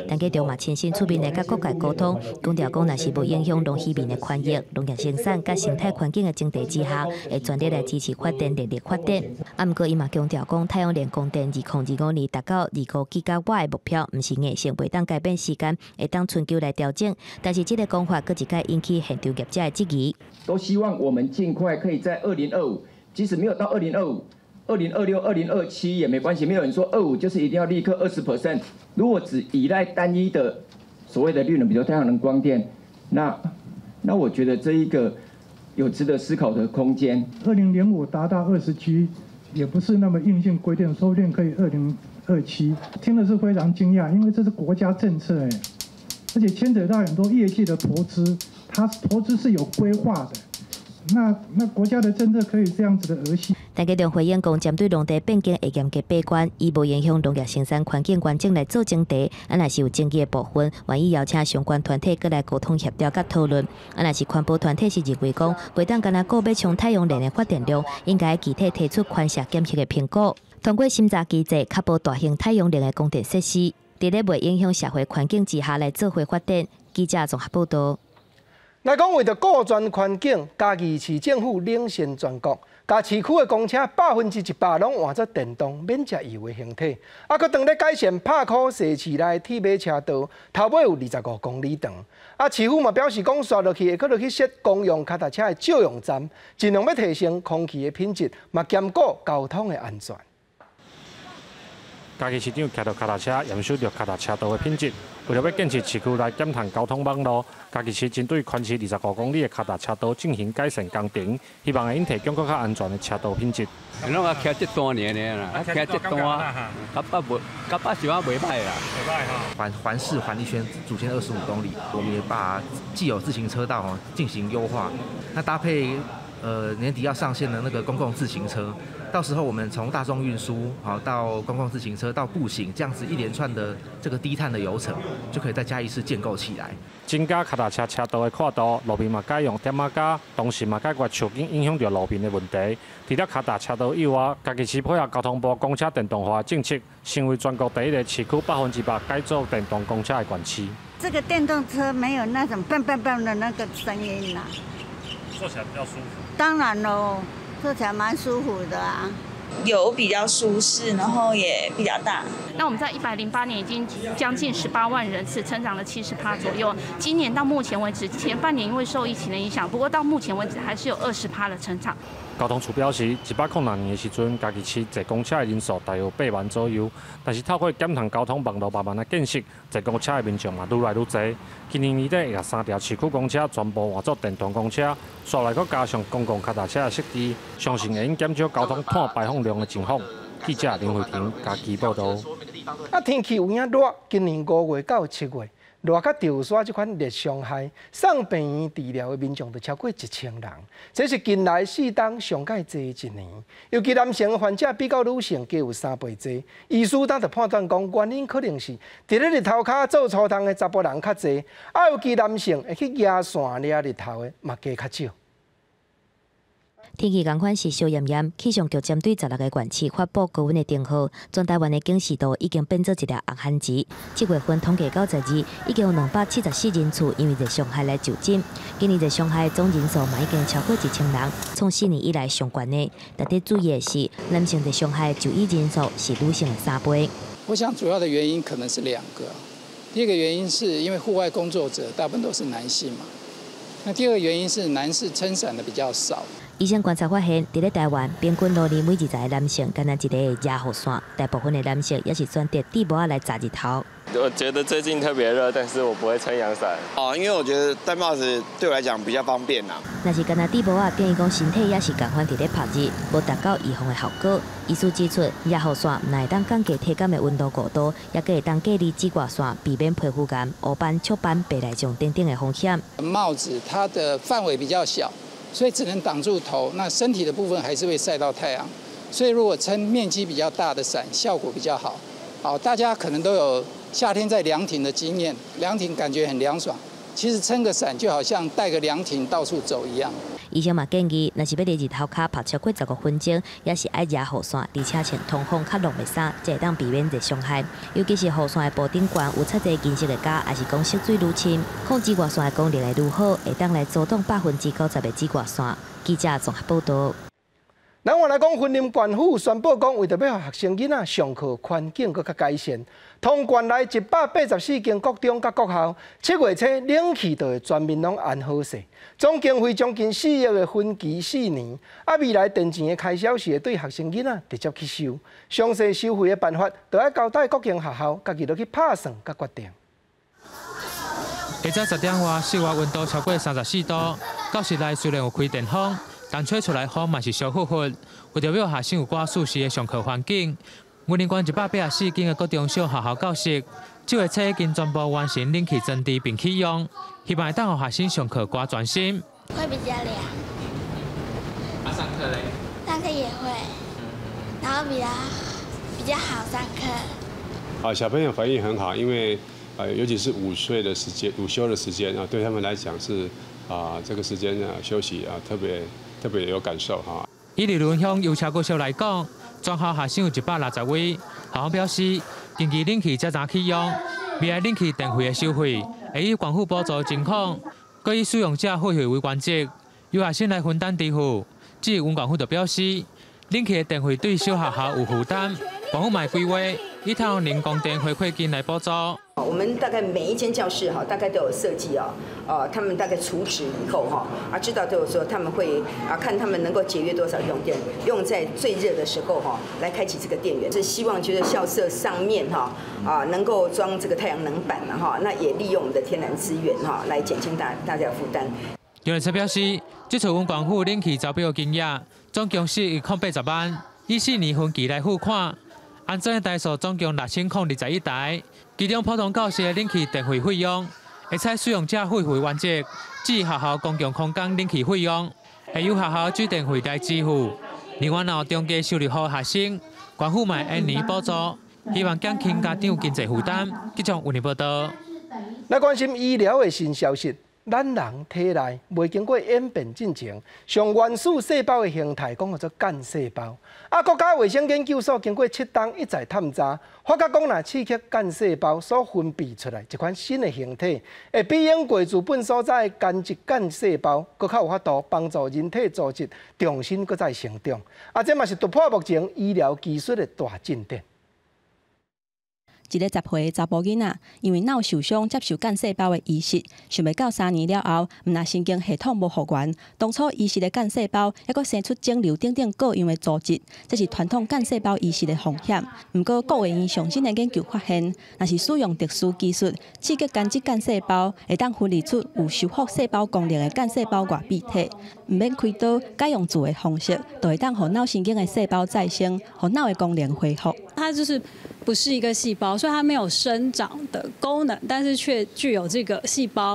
Speaker 12: 陈吉中嘛亲身出面来甲各界沟通，强调讲若是无影响农渔民的权益、农业生产甲生态环境的前提之下，会全力来支持发电电力发展。啊，毋过伊嘛强调讲，太阳能供电2025年达到25吉瓦的目标，毋是硬性，袂当改变时间，会当春秋来调整。但是这个讲法，搁一概引起现场业者的质疑。
Speaker 14: 都希望我们尽快可以在2025，即使没有到2025、2026、2027也没关系。没有人说25就是一定要立刻20%。如果只依赖单一的所谓的绿能，比如太阳能光电，那我觉得这一个有值得思考的空间。
Speaker 15: 2005达到20G，也不是那么硬性规定，说不定可以2027。听的是非常惊讶，因为这是国家政策而且牵扯到很多业界的投资，它投资是有规划的。那国家的政策可以这样子的儿戏。
Speaker 12: 陈吉中回应讲，针对农地变更会严格把关，以无影响农业生产环境完整来做争题。啊，若是有争议的部分，愿意邀请相关团体过来沟通协调甲讨论。啊，若是环保团体是认为讲，袂当干那个要冲太阳能的发电量，应该具体提出宽限检测的评估，通过审查机制，确保大型太阳能的供电设施，伫咧袂影响社会环境之下来做伙发电。记者综合报道。
Speaker 1: 来讲，为着顾全环境，嘉义市政府领先全国，甲市区的公车100%拢换作电动免食油的形态，啊，佮当咧改善帕科市市内铁马车道，头尾有25公里长。啊，市府嘛表示讲，刷落去会搁落去设公用脚踏车的照用站，尽量要提升空气的品质，嘛兼顾交通的安全。
Speaker 16: 嘉义市长骑着脚踏车验收着脚踏车道的品质。为了要建设市区内减碳交通网络，嘉义市针对全市25公里的脚踏车道进行改善工程，希望会因提供更较安全的车道品质。
Speaker 17: 拢啊骑这段年的啦，骑这段，甲把时啊袂歹啦。袂歹
Speaker 18: 哈。环市环一圈主线25公里，我们也把既有自行车道进行优化，那搭配年底要上线的那个公共自行车。到时候我们从大众运输好到公共自行车到步行，这样子一连串的这个低碳的流程，就可以在嘉义市建构起来。
Speaker 16: 增加脚踏车车道的宽度，路面嘛改用点马架，同时嘛解决树根影响到路面的问题。除了脚踏车道以外，嘉义市配合交通部公车电动化政策，成为全国第一个市区100%改造电动公车的县市。
Speaker 19: 这个电动车没有那种蹦蹦蹦的那个声音啦，
Speaker 16: 坐起来比较舒服。
Speaker 19: 当然喽。坐起来蛮舒服的啊，
Speaker 20: 有比较舒适，然后也比较大。
Speaker 30: 那我们在108年已经将近18万人次，成长了70%左右。今年到目前为止，前半年因为受疫情的影响，不过到目前为止还是有20%的成长。
Speaker 16: 交通处表示，106年的时阵，嘉义市坐公车的人数大约8万左右，但是透过减碳交通网络慢慢的建设，坐公车的民众嘛愈来愈多。今年年底，也3条市区公车全部换作电动公车，刷来搁加上公共脚踏车的设置，相信会减少交通碳排放量的情况。记者林慧婷嘉义报道。
Speaker 1: 啊，天气有影热，今年5月到7月。热甲潮沙这款热伤害，送病院治疗的民众就超过1000人，这是近来4冬上界多一年。尤其男性患者比较女性皆有3倍多。医师当就判断讲，原因可能是伫咧日头骹做粗重的查甫人较多，啊，尤其男性会去野线掠日头的嘛加较少。
Speaker 12: 天气同款是小炎炎，气象局针对16个县市发布高温的灯号，全台湾的警示度已经变做一条红番字。7月份统计到12，已经有274人次因为热伤害来就诊。今年热伤害总人数嘛已经超过1000人，从4年以来上悬的。特别注意的是，男性热伤害就医人数是女性的3倍。
Speaker 31: 我想主要的原因可能是2个。第一个原因是因为户外工作者大部分都是男性嘛。那第二个原因是男士撑伞的比较少。
Speaker 12: 医生观察发现，伫咧台湾平均6年每20个男性感染一个野后线，大部分的男性也是选择地帽来扎日头。
Speaker 2: 我觉得最近特别热，但是我不会撑阳伞。
Speaker 3: 因为我觉得戴帽子对我来讲比较方便啦。
Speaker 12: 若是干那地帽建议讲身体也是共款伫咧晒日，无达到预防的效果。医师指出，野后线乃会当降低体感的温度过度，也可会当隔离紫外线，避免皮肤癌、黑斑、雀斑、白内障等等的风险。
Speaker 31: 帽子它的范围比较小，所以只能挡住头，那身体的部分还是会晒到太阳。所以如果撑面积比较大的伞，效果比较好。好，大家可能都有夏天在凉亭的经验，凉亭感觉很凉爽。其实撑个伞就好像带个凉亭到处走一样。
Speaker 12: 医生嘛建议，若是要伫日头骹晒超过15分钟，也是爱遮雨伞，而且穿通风较浓的衫，才会当避免热伤害。尤其是雨伞的布顶管有擦侪金属的胶，也是讲吸水愈深，控紫外线的功能会愈好，会当来阻挡90%的紫外线。记者综合报道。
Speaker 1: 咱话来讲，云林县府宣布讲，为着要让学生囡仔上课环境更加改善，通县内184间国中甲国校7月初冷气就会全面拢安好势，总经费将近4亿的分期4年，未来电钱的开销是会对学生囡仔直接去收，详细收费的办法，就要交代各间学校家己落去拍算甲决定。
Speaker 6: 下早10点外，室外温度超过34度，教室内虽然有开电风。但吹出来风嘛是小忽忽，为着要学生有寡舒适的上课环境，云林县184间的各中小学校教室，7月初已经全部完成冷气装置并启用，希望会当让学生上课更专心。
Speaker 5: 会比较凉。
Speaker 6: 上课嘞？
Speaker 5: 上课也会，然后比较好上课。
Speaker 21: 小朋友反应很好，因为尤其是午睡的时间、午休的时间对他们来讲是这个时间休息特别有感受哈。
Speaker 6: 以立伦乡邮车国小来讲，全校学生有160位，校方表示，近期冷气才早启用，未来冷气电费的收费会以县府补助情况，佮以使用者付费为原则，由学生来分担支付。至于县府就表示，冷气的电费对小学校有负担，县府嘛规划以太阳能供电回馈金来补助。
Speaker 22: 我们大概每一间教室大概都有设计他们大概除值以后知道都有说他们会看他们能够节约多少用电，用在最热的时候来开启这个电源，是希望就是校舍上面能够装这个太阳能板那也利用我们的天然资源来减轻大家的负担。
Speaker 6: 有人则表示，这次县政府冷气招标金额总共是180万，以4年分期来付款，安装的台数总共6021台。其中普通教室的冷气电费费用，会采使用者付费原则；至于学校公共空间冷气费用，会由学校水电费来支付。另外，若中低收入户学生，县府嘛按年补助，希望减轻家长经济负担。记者为您报道。
Speaker 1: 来关心医疗的新消息。咱人体内未经过演变进程，上原始细胞的形态讲做干细胞。国家卫生研究所经过7档一再探查，发觉讲若刺激干细胞所分泌出来一款新的形体，会比用过资本所在的间质干细胞，更较有法度帮助人体组织重新再成长。这嘛是突破目前医疗技术的大进展。
Speaker 23: 一个10岁的查甫囡仔，因为脑受伤接受干细胞的移植，想袂到3年了后，毋但神经系统无复原，当初移植的干细胞还佫生出肿瘤等等各样的组织，这是传统干细胞移植的风险。不过，国卫院上新的研究发现，若是使用特殊技术刺激间质干细胞，会当分离出有修复细胞功能的干细胞外壁体，毋免开刀，改用做的方式，就会当互脑神经的细胞再生，互脑的功能恢复。
Speaker 25: 它就是不是一个细胞，所以它没有生长的功能，但是却具有这个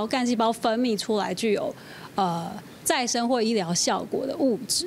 Speaker 25: 干细胞分泌出来具有再生或医疗效果的物质。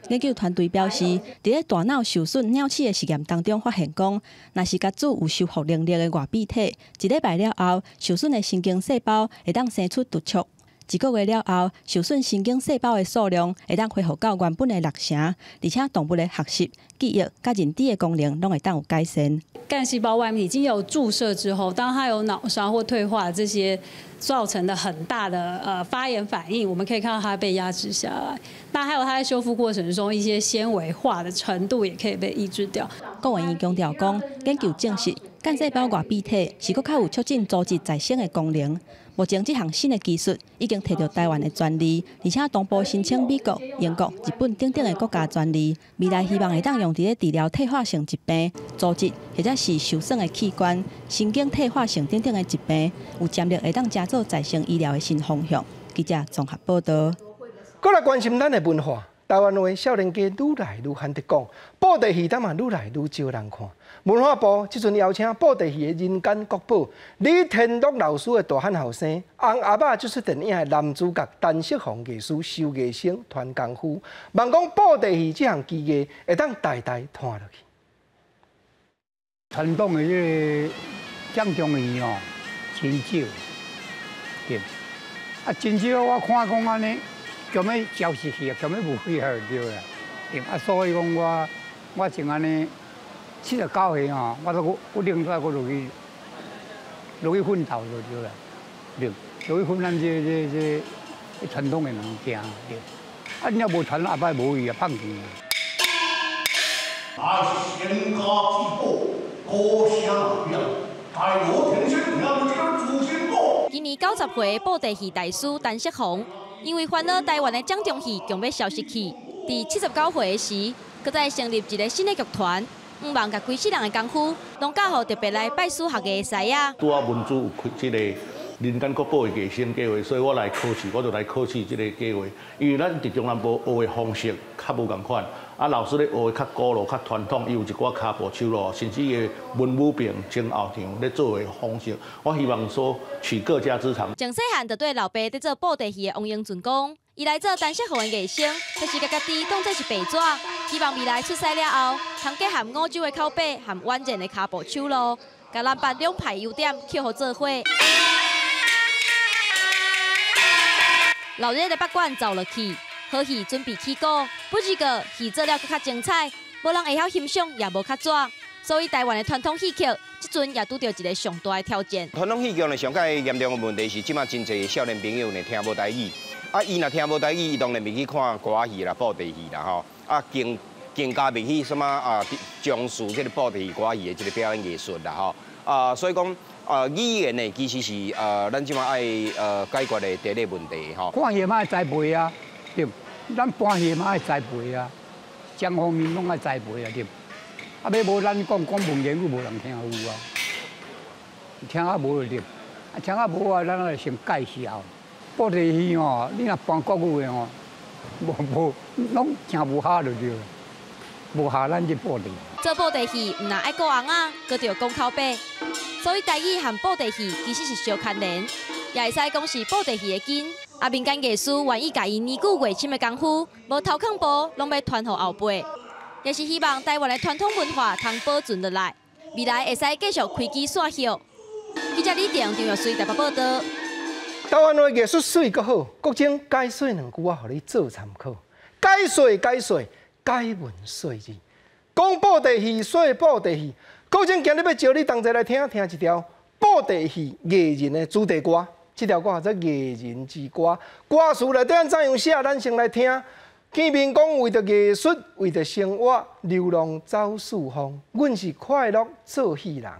Speaker 25: 研究团队表示，在大脑受损鸟鼠的实验当中，发现讲，若是甲注有修复能力的外壁体，1礼拜了后，受损的神经细胞会当生出突触。1个月了后，受损神经细胞的数量会当恢复到原本的60%，而且动物的学习、记忆、甲认知的功能拢会当有改善。干细胞外面已经有注射之后，当它有脑伤或退化这些造成的很大的发炎反应，我们可以看到它被压制下来。那还有它在修复过程中一些纤维化的程度也可以被抑制掉。
Speaker 23: 国卫院强调讲，研究证实，干细胞外变体是搁较有促进组织再生的功能。目前这项新的技术已经摕到台湾的专利，而且同步申请美国、英国、日本等等的国家专利。未来希望会当用伫咧治疗退化性疾病、组织或者是受损的器官、神经退化性等等的疾病，有潜力会当加做再生医疗的新方向。记者综合报道。
Speaker 1: 过来关心咱的文化，台湾话少年家愈来愈罕得讲，布袋戏咱嘛愈来愈少人看。文化部即阵邀请布袋戏的人间国宝李天禄老师的大汉后生洪阿爸，就是电影的男主角陈锡宏艺师收艺生传功夫，望讲布袋戏这项技艺会当代代传落去。
Speaker 4: 传统的这个掌中戏哦，真少，对。啊，真少我看讲安尼，强要消失去啊，强要无废下就对啦。对啊，所以讲我从安尼79岁吼，我另外我落去奋斗就对啦，对，落去奋咱这传统的物件对。啊，你若无传，后摆无伊啊，放弃。
Speaker 7: 乃是仙家之宝，高香亮，太罗天仙让这个主心骨。
Speaker 8: 今年90岁布袋戏大师陈锡宏，因为烦恼台湾的掌中戏将要消失去，伫79岁时，搁再成立一个新的剧团。毋望甲规世人的功夫，拢教互特别来拜师学艺的师仔。
Speaker 9: 拄啊文主有开这个人间国宝的艺生计划，所以我来考试，我就来考试这个计划。因为咱伫中南部学的方式较无共款，啊老师咧学的较古老、较传统，伊有一寡骹步手路，甚至伊的文武病、前后场咧做的方式，我希望说取各家之长。
Speaker 8: 从细汉就对老爸在做布袋戏的王英俊讲。伊来做陈锡宏的艺生，就是甲家己当作是白纸，希望未来出师了后，通结合欧洲的口碑和完整的骹步手路，甲南北两派优点扣合做伙。老热的北馆走落去，好戏准备起鼓，不知个戏做了更较精彩，无人会晓欣赏，也无较抓。所以台湾的传统戏曲，即阵也拄到一个上大的挑战。
Speaker 10: 传统戏剧呢，上介严重的问题是，即马真侪少年朋友呢听无台语。啊，伊若听无台语，伊当然袂去看歌戏啦、布袋戏啦吼。啊，更加袂去什么啊，重视这个布袋戏、歌戏的这个表演艺术啦吼。啊，所以讲语言呢，其实是咱即马爱解决的第一个问题吼。
Speaker 4: 看戏嘛爱栽培啊，对。咱搬戏嘛爱栽培啊，双方面拢爱栽培啊，对。啊，要无咱讲文言语，无人听有啊，听啊无就对。啊，听啊无啊，咱来先介绍。布袋戏哦，你若搬国语的哦，无拢听无下就对了，无下咱这布袋。
Speaker 8: 做布袋戏唔但爱顾红啊，搁着讲口碑，所以台语和布袋戏其实是相牵连，也会使讲是布袋戏的根。啊，民间艺师愿意家己年久月深的功夫，无头壳部拢要传予后辈，也是希望台湾的传统文化通保存落来，未来会使继续开枝散叶。记者李定张玉水台北报道。
Speaker 1: 台湾的艺术水阁好，国情解说2句话，互你做参考。解说，解文说字。讲布袋戏，说布袋戏。国情今日要招你同齐来听一条布袋戏艺人的主题歌。这条歌叫做《艺人之歌》，歌词内底怎样写？咱先来听。见面讲为着艺术，为着生活，流浪走四方。阮是快乐做戏人，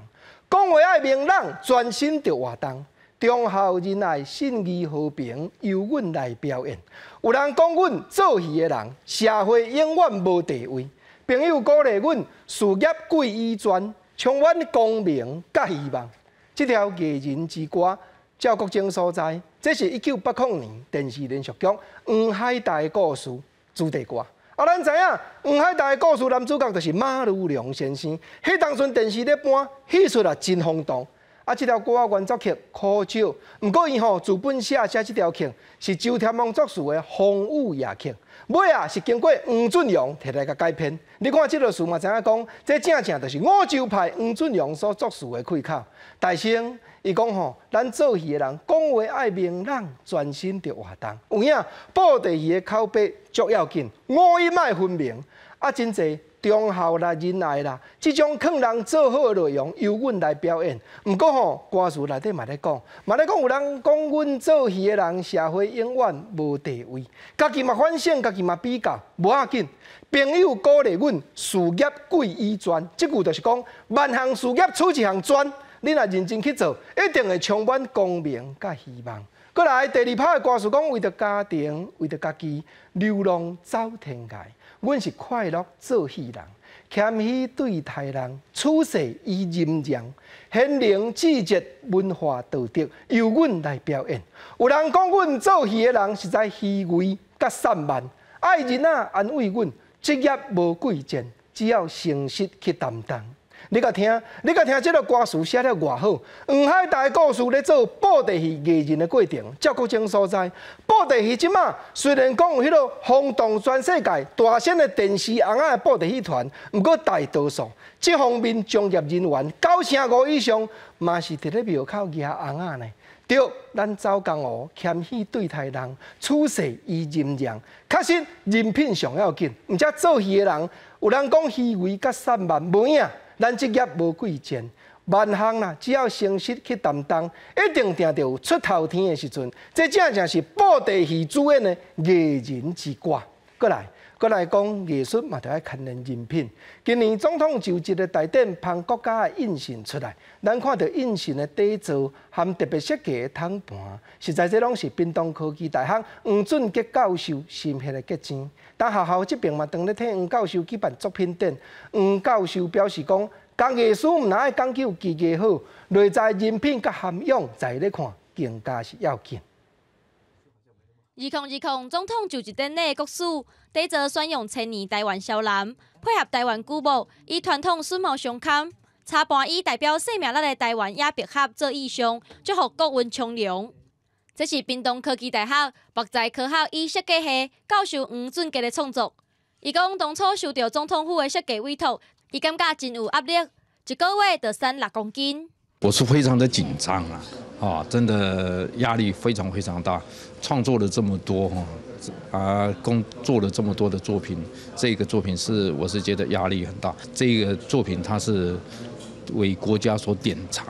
Speaker 1: 讲话爱明朗，专心着活动。忠孝仁爱，信义和平，由阮来表演。有人讲阮做戏的人，社会永远无地位。朋友鼓励阮，事业贵以专，充满光明甲希望。这条艺人之歌，照国情所在，这是1980年电视连续剧《黄海大的故事》主题歌。啊，咱知影《黄海大的故事》男主角就是马如良先生。迄当阵电视咧播，戏出啊真轰动。啊，这条歌原作曲柯少，不过伊剧本写这条曲是周天王作词的《风雨夜曲》，尾啊是经过黄俊阳摕来甲改编。你看这条词嘛，知影讲，这正就是欧洲派黄俊阳所作词的开口。大声伊讲咱做戏的人讲话爱明朗，专心着活动。有影布袋戏的口碑足要紧，五音爱分明。啊，真侪忠孝啦、仁爱啦，这种劝人做好的内容由阮来表演。不过吼，歌词内底嘛咧讲有人讲阮做戏的人社会永远无地位，家己嘛反省，家己嘛比较，无要紧。朋友鼓励阮事业贵以专，即句就是讲万项事业出一项专，你若认真去做，一定会充满光明甲希望。过来第二拍的歌词讲为着家庭，为着家己流浪走天涯。阮是快乐做戏人，谦虚对待人，处世以仁让，贤良志节文化道德由阮来表演。有人讲阮做戏的人实在虚伪甲散漫，爱人啊安慰阮，职业无贵贱，只要诚实去担当。你甲听这个歌词写了偌好。黄海大故事咧做布袋戏艺人的过程，照顾种所在。布袋戏即马虽然讲有迄个轰动全世界大声的电视红仔的布袋戏团，不过大多数这方面从业人员95%以上，嘛是伫咧庙口举红仔呢。对，咱走江湖，谦虚对待人，处世以仁让，确实人品上要紧。毋则做戏的人，有人讲虚伪甲散漫无影。咱职业无贵贱，万项啦，只要诚实去担当，一定定着有出头天的时阵。这正正是布袋戏主演的艺人之歌。过来讲艺术嘛，就要看人人品。今年总统就职的大典，帮国家的印信出来，咱看到印信的底座和特别设计的汤盘，实在这拢是屏东科技大学黄俊杰教授心血的结晶。但学校这边嘛，当咧替黄教授举办作品展，黄教授表示讲，讲艺术唔爱讲究技艺好，内在人品甲涵养在咧看，更加是要紧。
Speaker 8: 2020总统就职典礼国事，第一座选用千年台湾小蓝，配合台湾古木，以传统榫卯相嵌，插盘以代表生命力的台湾亚白盒做意象，祝福国运昌隆。这是屏东科技大学木材科学与设计系教授黄俊杰的创作。伊讲当初受到总统府的设计委托，伊感觉真有压力，一个月就省6公斤。
Speaker 11: 我是非常的紧张真的压力非常大。创作了这么多做了这么多的作品，这个作品我是觉得压力很大。这个作品它是为国家所典藏。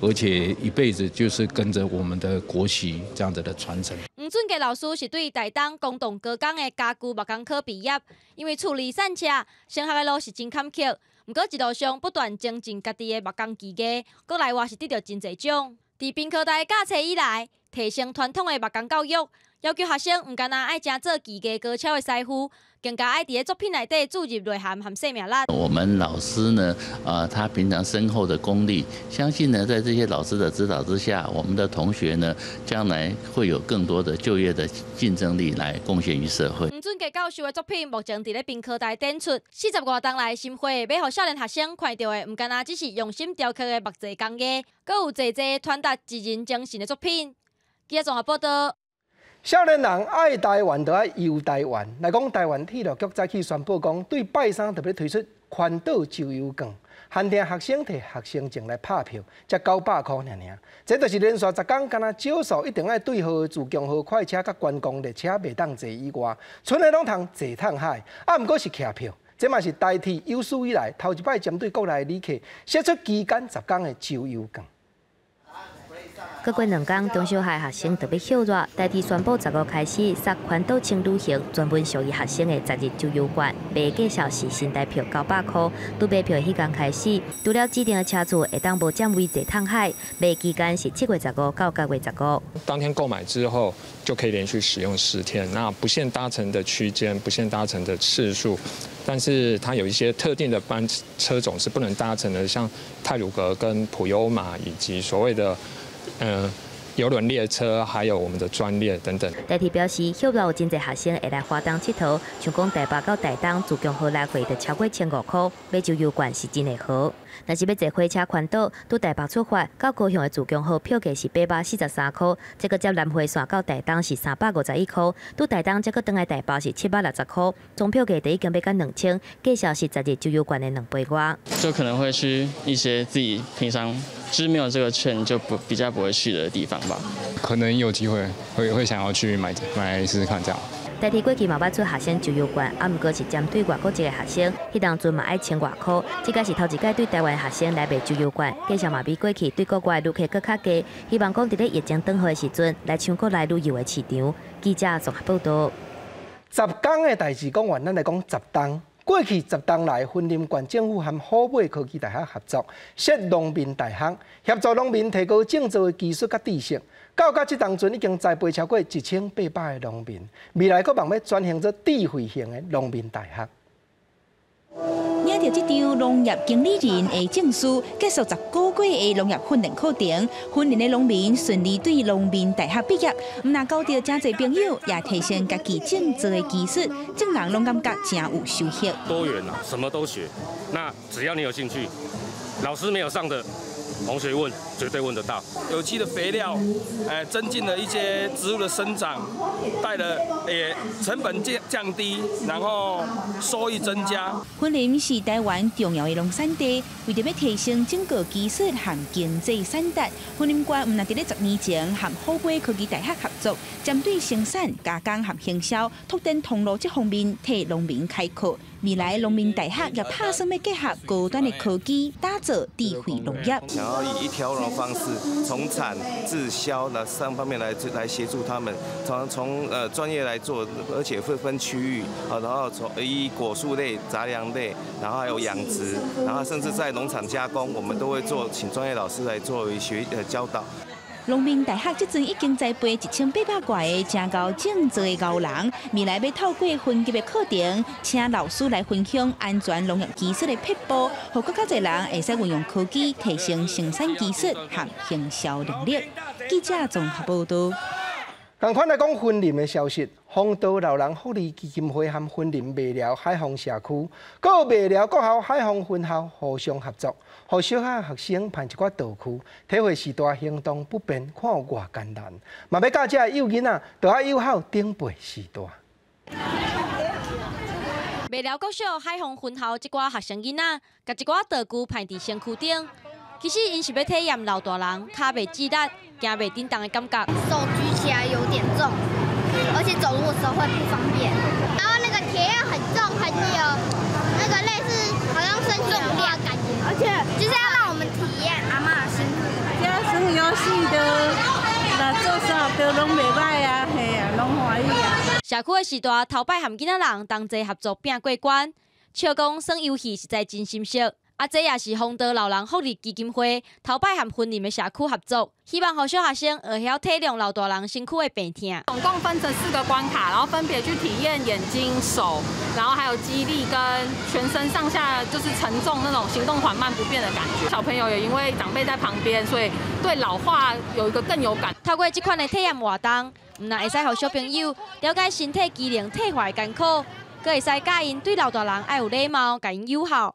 Speaker 11: 而且一辈子就是跟着我们的国旗这样子的传承。
Speaker 8: 黄俊杰老师是对台东公动高工的家具木工科毕业，因为处理散车，升学的路是真坎坷。不过一路上不断精进家己的木工技艺，国内外是得到真侪奖。伫屏科大教册以来，提升传统的木工教育，要求学生唔单单爱正做技艺高超的师傅。更加爱伫作品内底注入内涵和生命力。
Speaker 13: 我们老师呢，他平常深厚的功力，相信呢，在这些老师的指导之下，我们的同学呢，将来会有更多的就业的竞争力来贡献于社会。
Speaker 8: 黄俊杰教授的作品目前伫咧屏科大展出，40多档来心花，要让少年学生看到的，唔单单只是用心雕刻的木材工艺，更有侪传达一人精神的作品。记者综合报道。
Speaker 1: 少年人爱台湾，就爱游台湾。来讲，台湾铁路局早起宣布讲，对拜三特别推出环岛周游券，限定学生摕学生证来拍票，才900块尔。这就是连续10天，敢若少数一定爱对号自强号快车甲观光列车袂当坐以外，剩的拢通坐趟海。不过是骑票，这嘛是代替有史以来头一摆针对国内旅客写出期间10天的周游券。
Speaker 12: 过2天，中小学学生特别热热，代替宣布15开始杀环岛轻旅行，专门属于学生的10日周游券，卖价绍是新台票900块。拄买票迄天开始，除了指定的车次会当无占位坐趟海，卖期间是7月15到9月15。
Speaker 14: 当天购买之后，就可以连续使用10天，那不限搭乘的区间，不限搭乘的次数。但是它有一些特定的班车种是不能搭乘的，像太鲁阁跟普悠玛，以及所谓的邮轮列车，还有我们的专列等等。代
Speaker 12: 替表示，后来有真侪学生会来花东佚佗，像讲台北到台东自强号来回就超过1500块，买周游券是真会好。但是要坐火车环岛，从台北出发到高雄的自强号票价是843块，这个接南回线到台东是351块，从台东这个转来台北是760块，总票价就已经要到2000，介绍是10日周游券的2倍外。
Speaker 15: 就可能会去一些自己平常就是没有这个券就比较不会去的地方吧。
Speaker 17: 可能有机会会想要去买试试看这样。
Speaker 12: 代替过去嘛捌出学生就业券，啊，毋过是针对外国籍的学生，迄当阵嘛爱千外箍。即个是头一届对台湾学生来卖就业券，计上嘛比过去对国外旅客更较低。希望讲伫咧疫情转好的时阵，来抢国内旅游的市场。记者综合报道。
Speaker 1: 10天的代志讲完，咱来讲10档。过去10档来，云林县政府和虎尾科技大学合作，设农民大学，协助农民提高种植的技术甲知识。到这当阵已经栽培超过1800个农民，未来阁望要转型做智慧型的农民大学。
Speaker 16: 领到这张农业经理人的证书，结束10个月的农业训练课程，云林的农民顺利对农民大学毕业。唔但交到真侪朋友，也提升家己种植的技术，众人拢感觉真有收获。
Speaker 17: 多元啊，什么都学。那只要你有兴趣，老师没有上的。同学问，绝对问得到。
Speaker 18: 有机的肥料，增进了一些植物的生长，带了成本降低，然后收益增加。
Speaker 16: 云林是台湾重要的农产地，为着要提升整个技术和经济产达，云林县唔但伫咧10年前和虎尾科技大学合作，针对生产、加工和行销、拓展通路这方面替农民开课。未来农民大学也打算要结合高端的科技，打造智慧农业。
Speaker 19: 想要以一条龙的方式，从产制销的3方面来协助他们，从专业来做，而且会分区域啊，然后以果树类、杂粮类，然后还有养殖，然后甚至在农场加工，我们都会请专业老师来作为教导。
Speaker 16: 农民大学即阵已经栽培1800多个真高种植的牛人，未来要透过分级的课程，请老师来分享安全农业技术的撇步，让更加侪人会使运用科技提升生产技术和行销能力。记者综合报道。
Speaker 1: 同款来讲，云林的消息，丰岛老人福利基金会和云林麦寮海防社区，佮有麦寮国校海防分校互相合作，互小学学生办一寡道具，体会时代行动不便，看有偌艰难。嘛要教这幼囡仔，就要友好顶背时代。
Speaker 8: 麦寮国小海防分校一寡学生囡仔，甲一寡道具排伫身躯顶。其实因是要体验老大人脚袂挤力、行袂叮当的感觉。
Speaker 5: 手举起来有点重，而且走路的时候会不方便。然后那个铁要很重，很有那个类似好像身体有力的感觉，而且就是要让我们体验阿嬷的辛苦。
Speaker 20: 这耍游戏的，那做啥都拢袂歹啊，嘿啊，拢欢喜啊。
Speaker 8: 社区的时代头摆含囡仔人同齐合作拼过关，笑讲耍游戏实在真心惜。这也是丰岛老人福利基金会头摆和云林的社区合作，希望让小学生会晓体谅老大人身躯的病痛。
Speaker 24: 总共分成4个关卡，然后分别去体验眼睛、手，然后还有肌力跟全身上下就是沉重那种行动缓慢不便的感觉。小朋友也因为长辈在旁边，所以对老化有一个更有感。
Speaker 8: 透过这款的体验活动，唔但会使让小朋友了解身体机能退化的艰苦，佮会使教因对老大人爱有礼貌，甲因友好。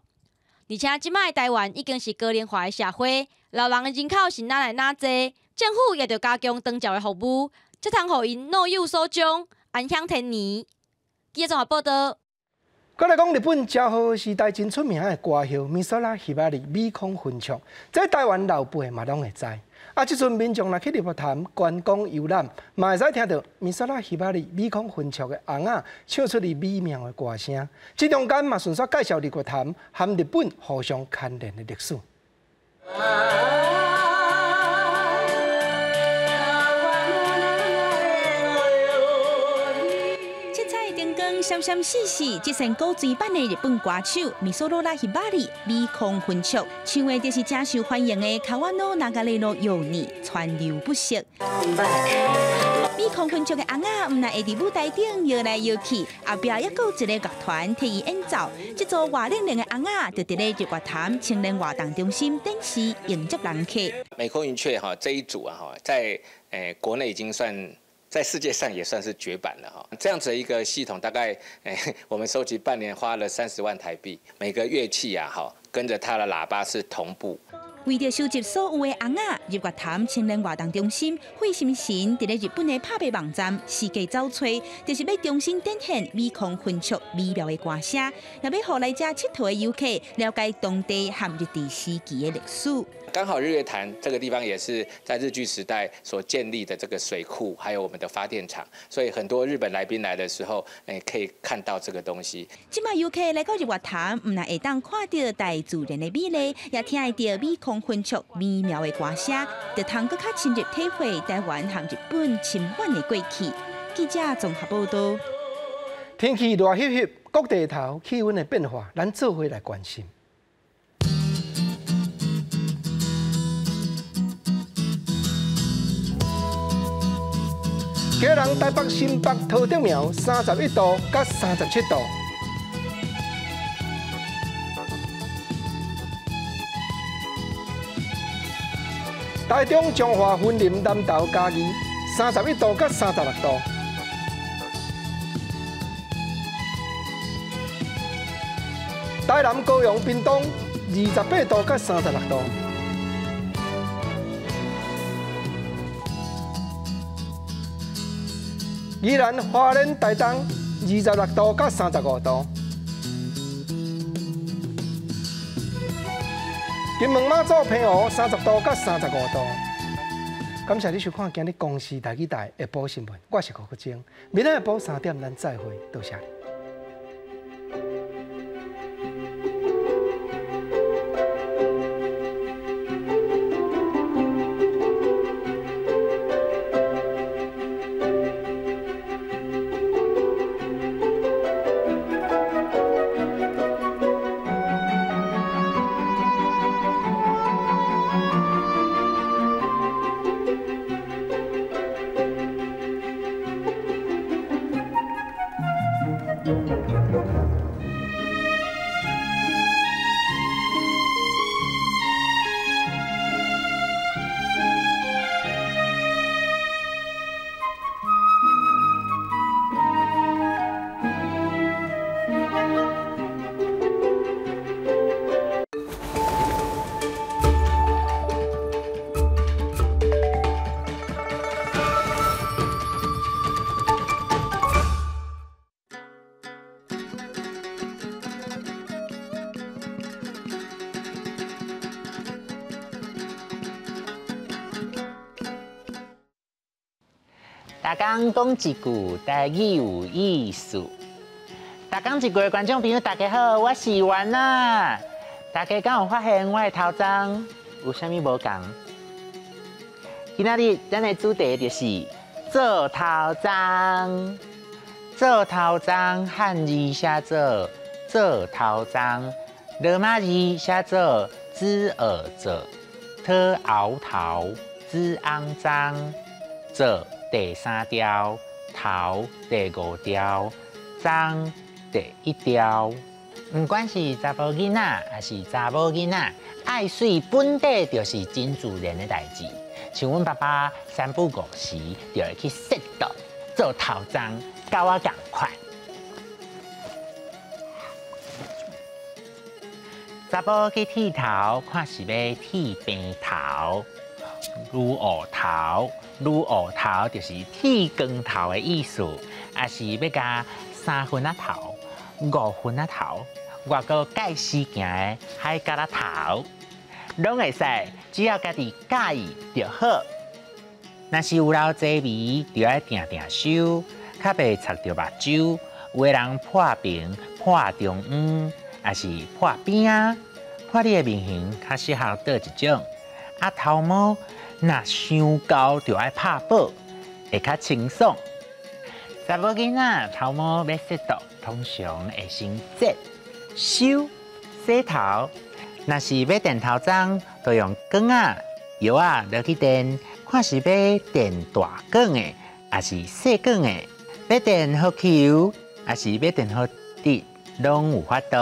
Speaker 8: 而且，即摆台湾已经是高龄化的社会，老人的人口是哪来哪济，政府也着加强长照的服务，才通互因老有所终，安享天年。记者综合报道。
Speaker 1: 再来讲日本昭和时代真出名的歌后美索拉希巴里米空分唱，在台湾老辈嘛拢会知。即阵民众若去日月潭观光游览，嘛会使听到美索拉希巴里米空分唱的翁仔唱出伊美妙的歌声。这中间嘛顺续介绍日月潭和日本互相牵连的历史。
Speaker 16: 闪闪细细，这首古锥版的日本歌手米索罗拉希巴里米空分唱，唱的就是真受欢迎的卡瓦诺那加雷诺幼女，川流不息。米空分唱的翁仔，唔但会伫舞台顶摇来摇去，后壁还有一个乐团替伊演奏。这组外冷冷的翁仔，就伫咧日月潭青年活动中心等时迎接人客。
Speaker 26: 美空云雀这一组在国内已经算。在世界上也算是绝版了哈，这样子的一个系统，大概我们收集半年花了30万台币，每个乐器跟着它的喇叭是同步。
Speaker 16: 为着收集所有的红仔，日月潭青年活动中心费心神，伫咧日本的拍卖网站世界走找，就是要重新展现美空混浊美妙的歌声，也要互来遮佚佗的游客了解当地和日治时期的历史。
Speaker 26: 刚好日月潭这个地方也是在日据时代所建立的这个水库，还有我们的发电厂，所以很多日本来宾来的时候，可以看到这个东西。
Speaker 16: 即卖游客来到日月潭，唔但会当看到大自然的美丽，也听会到美空混浊美妙的歌声，就通更较深入体会台湾和日本深远的过去。记者综合报道。
Speaker 1: 天气热翕翕，各地头气温的变化，咱做伙来关心。今日台北、新北、桃竹苗31度到37度。台中、彰化、云林、南投、嘉义31度到36度。台南、高雄、屏东28度到36度。宜兰花莲台东26度到35度，金门马祖澎湖30度到35度。感谢你收看今日公视台语台下晡新闻，我是郭国晶，明仔下晡3点咱再会，多谢你。
Speaker 2: 大家讲一句台语有意思。大家一句的观众朋友，大家好，我是元啊。大家敢有发现我的头鬃有啥物无同？今仔日咱的主题就是做头鬃。做头鬃汉字写做做头鬃，罗马字写做知耳者，特鳌头，知肮脏，做。第3条，头第5条，鬃第1条。不管是查甫囡仔还是查某囡仔，爱水本底就是真自然的代志。像阮爸爸3不5时就会去洗澡做头鬃，甲我同款。查甫去剃头，看是要剃平头、女乌头。女乌头就是剃光头的意思，也是要加3分仔头、5分仔头，外国介时行的海角仔头，拢会使，只要家己介意就好。若是有留济味，就要定定收，较袂插着目睭。有的人破平、破中央，也是破边啊，破你的面型较适合倒一种。啊，头毛。若伤高就爱拍补，会较清爽。查某囡仔头毛要洗澡，通常会先剪、修、洗头。若是要电头鬃，就用管啊、药啊落去电，看是要电大管的，还是细管的；要电好球，还是要电好直，拢有法度。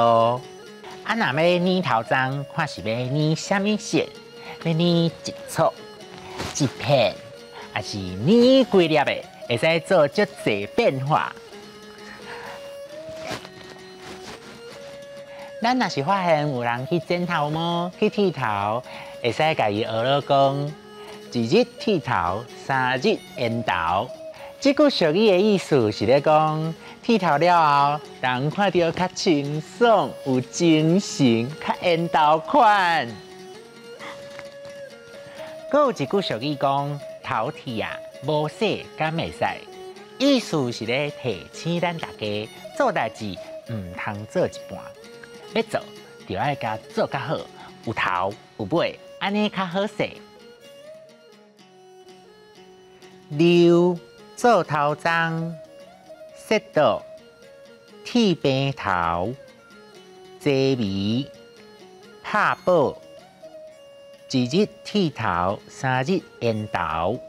Speaker 2: 啊，若要染头鬃，看是要染什么色，要染一撮。一片，还是黏规粒的，会使做足侪变化。咱若是发现有人去剪头毛、去剃头，会使甲伊学了讲，2日剃头，3日烟头。这句俗语的意思是咧讲，剃头了后，人看到较清爽、有精神、较烟头款。佫有一句俗语讲，头剃啊，无洗敢袂使，意思是咧提醒咱大家做代志唔通做一半，要做就爱甲做较好，有头有尾，安尼较好势。溜做头鬃，雪倒剃平头，坐眉拍宝。2日剃头，3日烟头。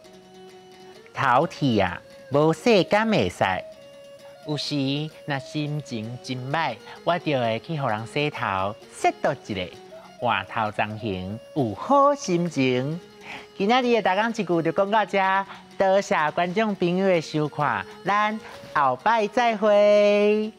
Speaker 2: 头剃啊，无洗敢袂使。有时若心情真歹，我就会去互人洗头，洗倒一下，换头鬃型，有好心情。今仔日的大讲一句就讲到这，多谢观众朋友的收看，咱后摆再会。